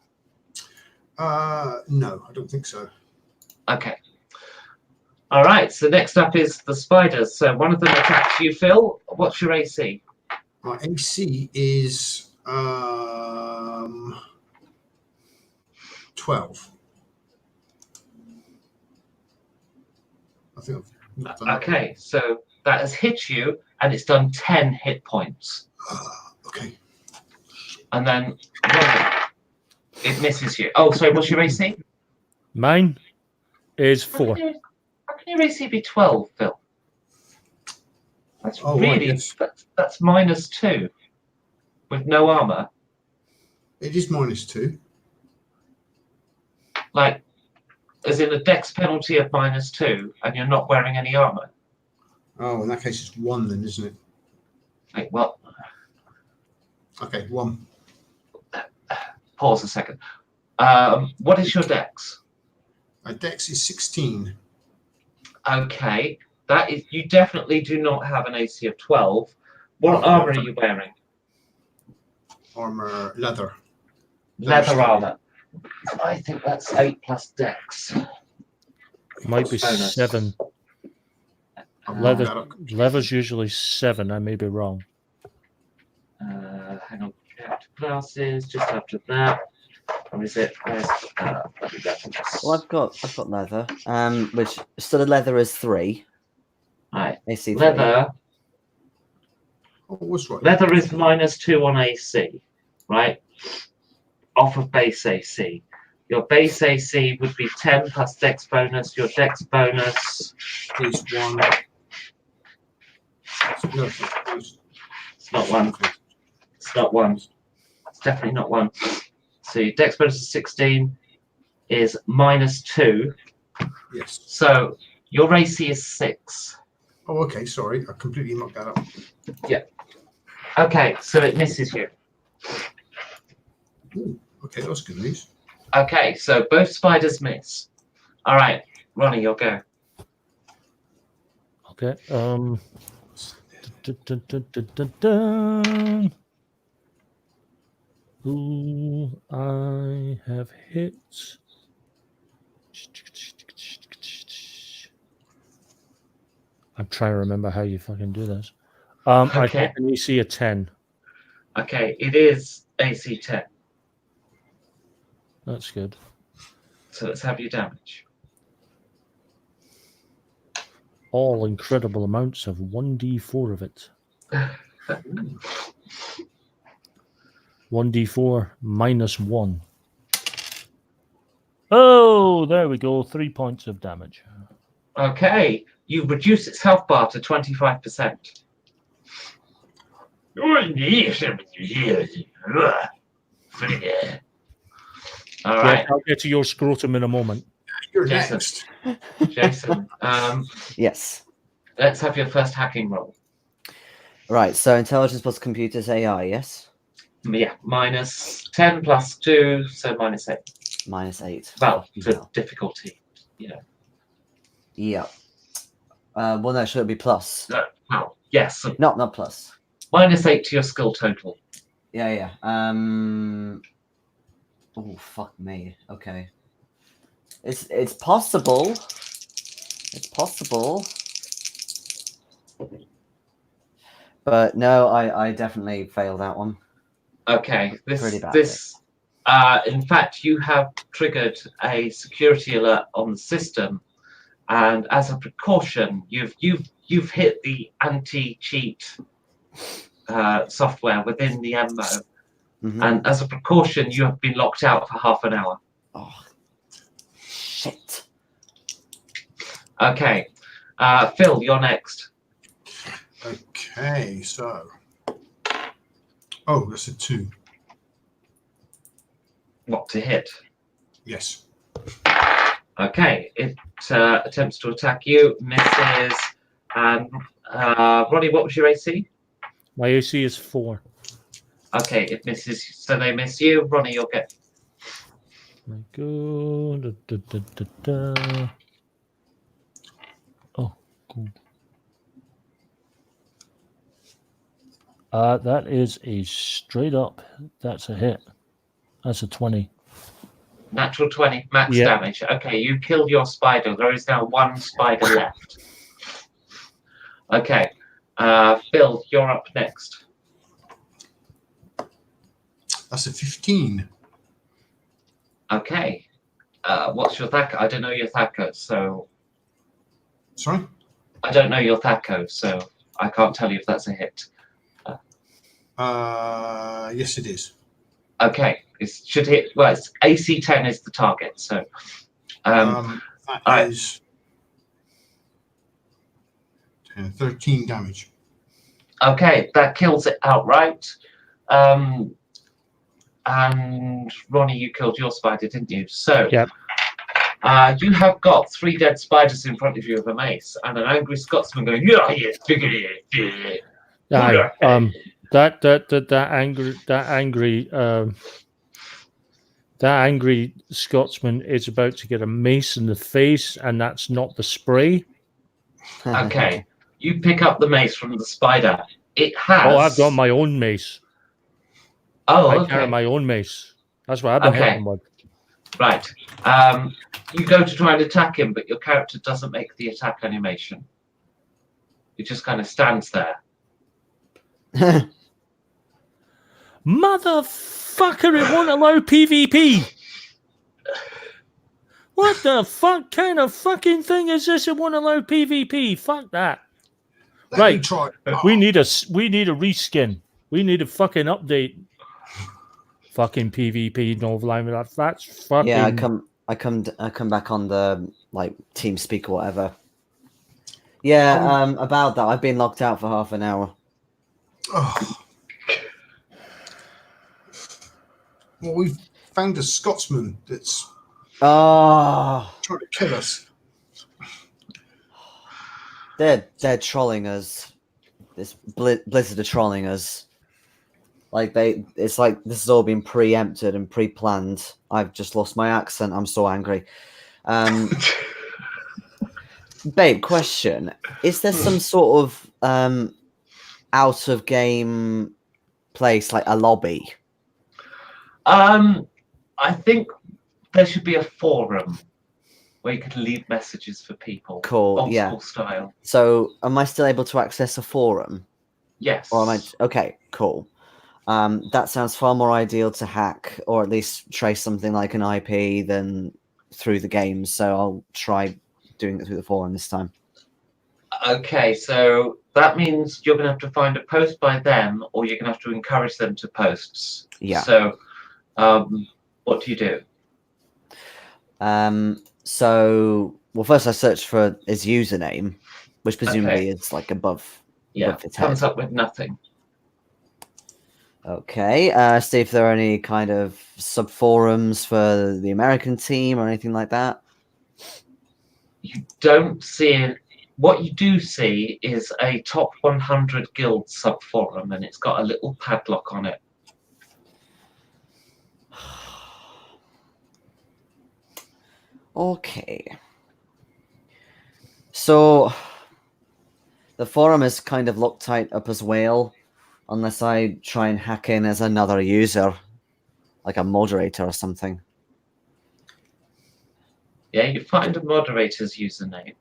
D: No, I don't think so.
A: Okay. All right. So next up is the spiders. So one of them attacks you, Phil. What's your AC?
D: My AC is 12. I think I've not done that.
A: Okay, so that has hit you, and it's done 10 hit points.
D: Okay.
A: And then it misses you. Oh, sorry, what's your AC?
C: Mine is
A: How
C: 4.
A: can your AC be 12, Phil? That's
D: Oh,
A: really,
D: right, yes.
A: that's -2 with no armor.
D: It is -2.
A: Like, as in a dex penalty of -2, and you're not wearing any armor.
D: Oh, in that case, it's 1 then, isn't it?
A: Wait, what?
D: Okay, 1.
A: Pause a second. What is your dex?
D: My dex is 16.
A: Okay, that is. You definitely do not have an AC of 12. What
D: Oh,
A: armor are you wearing?
D: Armor, leather.
A: Leather armor. I think that's 8 plus dex.
C: Might be
A: Bonus.
C: 7.
D: I'll mark
C: Leather,
D: that up.
C: leather's usually 7. I may be wrong.
A: Hang on. Classes just after that. Or is it? Where's? Let me go to this.
B: Well, I've got leather. Which studded leather is 3.
A: Right.
B: AC 3.
A: Leather.
D: Oh, what's right?
A: Leather is -2 on AC, right? Off of base AC. Your base AC would be 10 plus dex bonus. Your dex bonus.
D: Is 1. No,
A: It's not 1. It's not 1. It's definitely not 1. So your dex bonus is 16 is -2.
D: yes.
A: So your AC is 6.
D: Oh, okay. Sorry. I completely knocked that up.
A: Okay, so it misses you.
D: Ooh, okay, that's good news.
A: Okay, so both spiders miss. All right, Ronnie, you'll go.
C: Okay. Dun. Who I have hit. I'm trying to remember how you fucking do this. I
A: Okay.
C: hit an AC of 10.
A: Okay, it is AC 10.
C: That's good.
A: So let's have your damage.
C: All incredible amounts of 1d4 of it. 1d4 -1. Oh, there we go. 3 points of damage.
A: Okay, you reduce its health bar to 25%. All right,
C: Yes, I'll get to your scrotum in a moment.
D: You're
A: Jason.
D: next.
A: Jason.
B: Yes.
A: Let's have your first hacking roll.
B: Right. So intelligence plus computers AI. Yes.
A: Yeah, -10 plus 2, so -8.
B: -8.
A: Well, for
B: No.
A: difficulty. Yeah.
B: Yeah. Well, no, should it be plus?
A: Well, yes. So
B: Not plus.
A: -8 to your skill total.
B: Yeah. Oh, fuck me. Okay. It's possible. It's possible. But no, I definitely failed that one.
A: Okay,
B: Pretty bad.
A: In fact, you have triggered a security alert on the system, and as a precaution, you've hit the anti-cheat software within the MMO,
B: Mhm.
A: and as a precaution, you have been locked out for half an hour.
B: Oh, shit.
A: Okay, Phil, you're next.
D: Okay, so. Oh, that's a 2.
A: What to hit?
D: Yes.
A: Okay, it attempts to attack you, misses, and Ronnie, what was your AC?
C: My AC is 4.
A: Okay, it misses, so they miss you. Ronnie, you'll get.
C: My God. Oh, cool. That is a straight up. That's a hit. That's a 20.
A: Natural 20 max
C: Yeah.
A: damage. Okay, you killed your spider. There is now one spider left. Okay, Phil, you're up next.
D: That's a 15.
A: Okay. What's your Thaco? I don't know your Thaco, so
D: Sorry?
A: I don't know your Thaco, so I can't tell you if that's a hit.
D: Yes, it is.
A: Okay, it should hit. Well, it's AC 10 is the target, so.
D: That
A: all right.
D: is 10, 13 damage.
A: Okay, that kills it outright. And Ronnie, you killed your spider, didn't you? So.
C: Yep.
A: You have got 3 dead spiders in front of you with a mace, and an angry Scotsman going, "Yeah, yeah, figure it."
C: Aye, that angry Scotsman is about to get a mace in the face, and that's not the spray.
A: Okay, you pick up the mace from the spider. It has.
C: Oh, I've got my own mace.
A: Oh,
C: I carry
A: okay.
C: my own mace. That's what I've been
A: Okay.
C: hitting with.
A: Right. You go to try and attack him, but your character doesn't make the attack animation. It just kind of stands there.
C: Motherfucker, it won't allow PvP. What the fuck kind of fucking thing is this? It won't allow PvP. Fuck that.
D: Let me
C: Right.
D: try.
C: We need a reskin. We need a fucking update. Fucking PvP novel. That's fucking.
B: Yeah, I come back on the like TeamSpeak or whatever. Yeah, about that. I've been locked out for half an hour.
D: Oh. Well, we've found a Scotsman that's
B: Oh,
D: trying to kill us.
B: they're trolling us. This Blizzard are trolling us. Like it's like this has all been preempted and pre-planned. I've just lost my accent. I'm so angry. Babe, question: is there some sort of out of game place like a lobby?
A: I think there should be a forum where you could leave messages for people.
B: Cool.
A: Old
B: Yeah.
A: school style.
B: So, am I still able to access a forum?
A: Yes.
B: Or am I? Okay. Cool. That sounds far more ideal to hack, or at least trace something like an IP than through the games. So I'll try doing it through the forum this time.
A: Okay, so that means you're going to have to find a post by them, or you're going to have to encourage them to posts.
B: Yeah.
A: So, what do you do?
B: So, well, first I searched for his username, which presumably is like above.
A: Yeah,
B: above his
A: comes
B: head.
A: up with nothing.
B: Okay. See if there are any kind of sub forums for the American team or anything like that.
A: You don't see it. What you do see is a top 100 guild sub forum, and it's got a little padlock on it.
B: Okay. So the forum is kind of locked tight up as well, unless I try and hack in as another user, like a moderator or something.
A: Yeah, you find a moderator's username.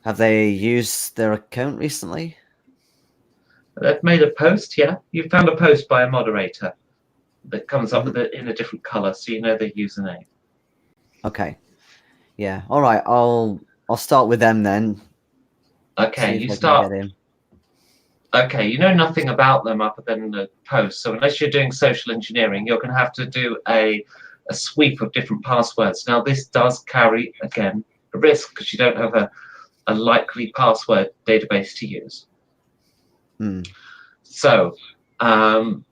B: Have they used their account recently?
A: They've made a post, yeah. You found a post by a moderator that comes up with it in a different color, so you know their username.
B: Okay. Yeah. All right. I'll start with them then.
A: Okay,
B: See if
A: you
B: I can
A: start.
B: get in.
A: Okay, you know nothing about them other than the post. So unless you're doing social engineering, you're going to have to do a sweep of different passwords. Now, this does carry, again, a risk because you don't have a likely password database to use. So, bearing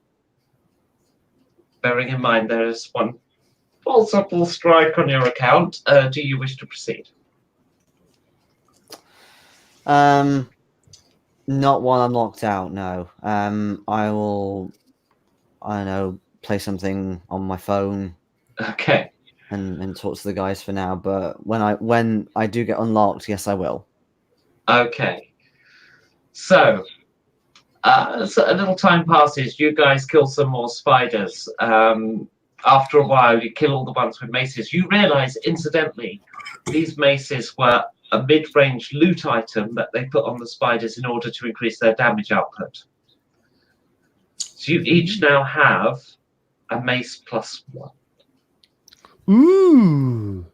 A: in mind there is one possible strike on your account, do you wish to proceed?
B: Not while I'm locked out, no. I will, I don't know, play something on my phone
A: Okay.
B: and talk to the guys for now. But when I do get unlocked, yes, I will.
A: Okay. So a little time passes. You guys kill some more spiders. After a while, you kill all the ones with maces. You realize, incidentally, these maces were a mid-range loot item that they put on the spiders in order to increase their damage output. So you each now have a mace +1.
C: Ooh.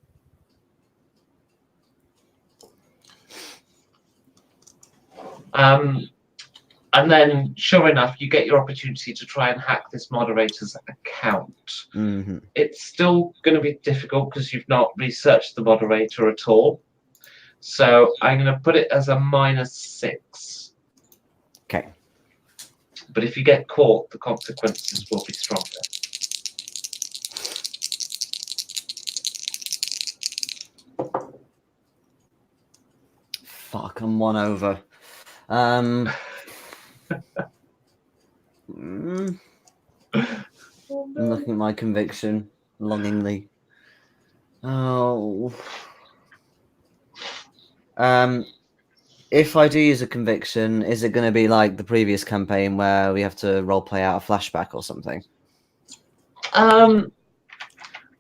A: And then, sure enough, you get your opportunity to try and hack this moderator's account.
B: Mm-hmm.
A: It's still going to be difficult because you've not researched the moderator at all. So I'm going to put it as a -6.
B: Okay.
A: But if you get caught, the consequences will be stronger.
B: Fuck, I'm 1 over. I'm looking at my conviction longingly. Oh. If I do use a conviction, is it going to be like the previous campaign where we have to role play out a flashback or something?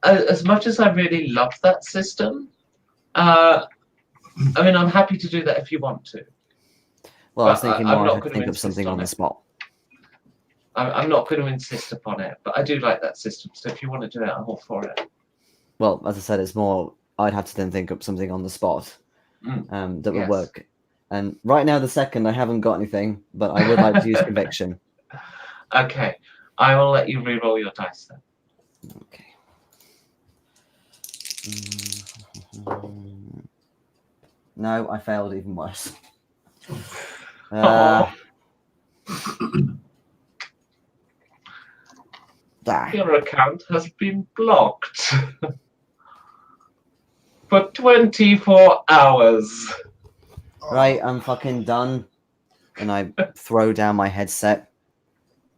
A: As much as I really love that system, I mean, I'm happy to do that if you want to.
B: Well, I was
A: But
B: thinking
A: I'm
B: more
A: not
B: I could
A: gonna
B: think of
A: insist
B: something
A: on
B: on the
A: it.
B: spot.
A: I'm not going to insist upon it, but I do like that system. So if you want to do it, I'm all for it.
B: Well, as I said, it's more I'd have to then think up something on the spot that would
A: Yes.
B: work. And right now, the second, I haven't got anything, but I would like to use conviction.
A: Okay, I will let you re-roll your dice then.
B: Okay. No, I failed even worse.
A: Your account has been blocked for 24 hours.
B: Right, I'm fucking done. And I throw down my headset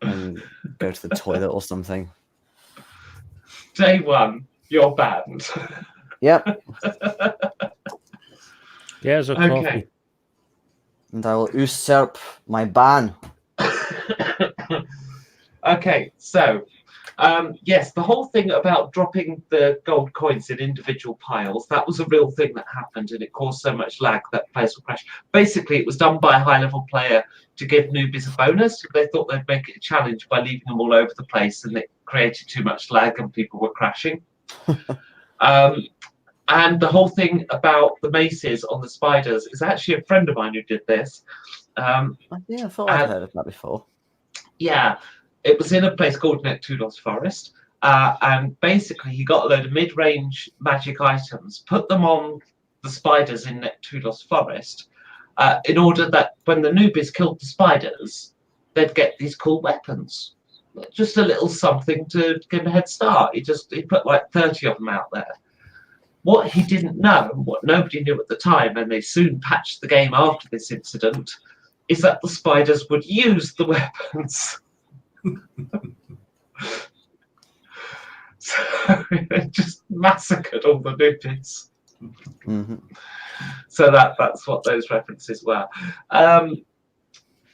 B: and go to the toilet or something.
A: Day 1, you're banned.
B: Yep.
C: Here's a coffee.
B: And I will usurp my ban.
A: Okay, so yes, the whole thing about dropping the gold coins in individual piles, that was a real thing that happened, and it caused so much lag that players would crash. Basically, it was done by a high-level player to give newbies a bonus. They thought they'd make it a challenge by leaving them all over the place, and it created too much lag and people were crashing. And the whole thing about the maces on the spiders is actually a friend of mine who did this.
B: Yeah, I thought I'd heard of that before.
A: Yeah, it was in a place called Neptulos Forest. And basically, he got a load of mid-range magic items, put them on the spiders in Neptulos Forest, in order that when the newbies killed the spiders, they'd get these cool weapons. Just a little something to give them a head start. He put like 30 of them out there. What he didn't know, what nobody knew at the time, and they soon patched the game after this incident, is that the spiders would use the weapons. So it just massacred all the newbies.
B: Mm-hmm.
A: So that's what those references were.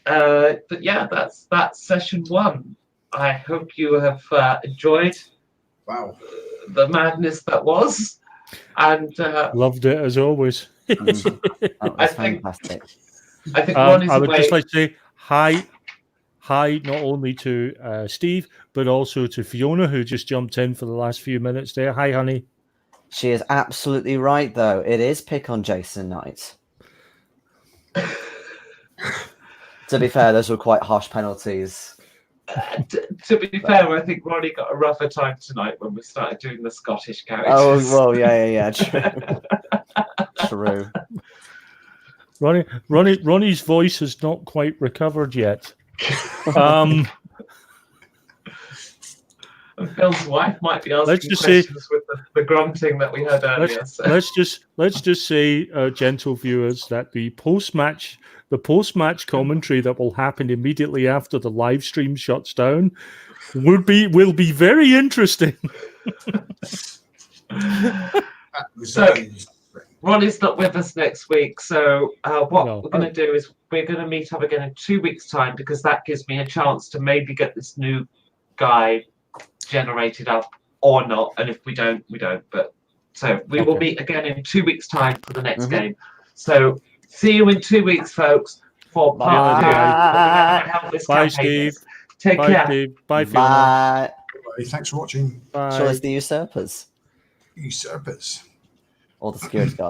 A: But yeah, that's session 1. I hope you have enjoyed the madness that was. And
C: loved it as always.
B: That was fantastic.
A: I think Ron is
C: I would
A: away.
C: just like to say hi not only to Steve, but also to Fiona, who just jumped in for the last few minutes there. Hi, honey.
B: She is absolutely right, though. It is pick on Jason night. To be fair, those were quite harsh penalties.
A: To be fair, I think Ronnie got a rougher time tonight when we started doing the Scottish characters.
B: Oh, well, yeah, true. True.
C: Ronnie's voice has not quite recovered yet.
A: And Phil's wife might be asking
C: Let's
A: questions with the grunting that we heard earlier.
C: Let's just say, gentle viewers, that the post-match commentary that will happen immediately after the live stream shuts down will be very interesting.
A: So Ronnie's not with us next week, so what we're going to do is we're going to meet up again in 2 weeks' time, because that gives me a chance to maybe get this new guy generated up or not, and if we don't, we don't. But so we will meet again in 2 weeks' time for the next game. So see you in 2 weeks, folks. For part 2.
C: Bye, Steve.
A: Take
C: Bye,
A: care.
C: Steve. Bye, Fiona.
B: Bye.
D: Thanks for watching.
C: Bye.
B: Show us the usurpers
D: Usurpers.
B: or the security guards.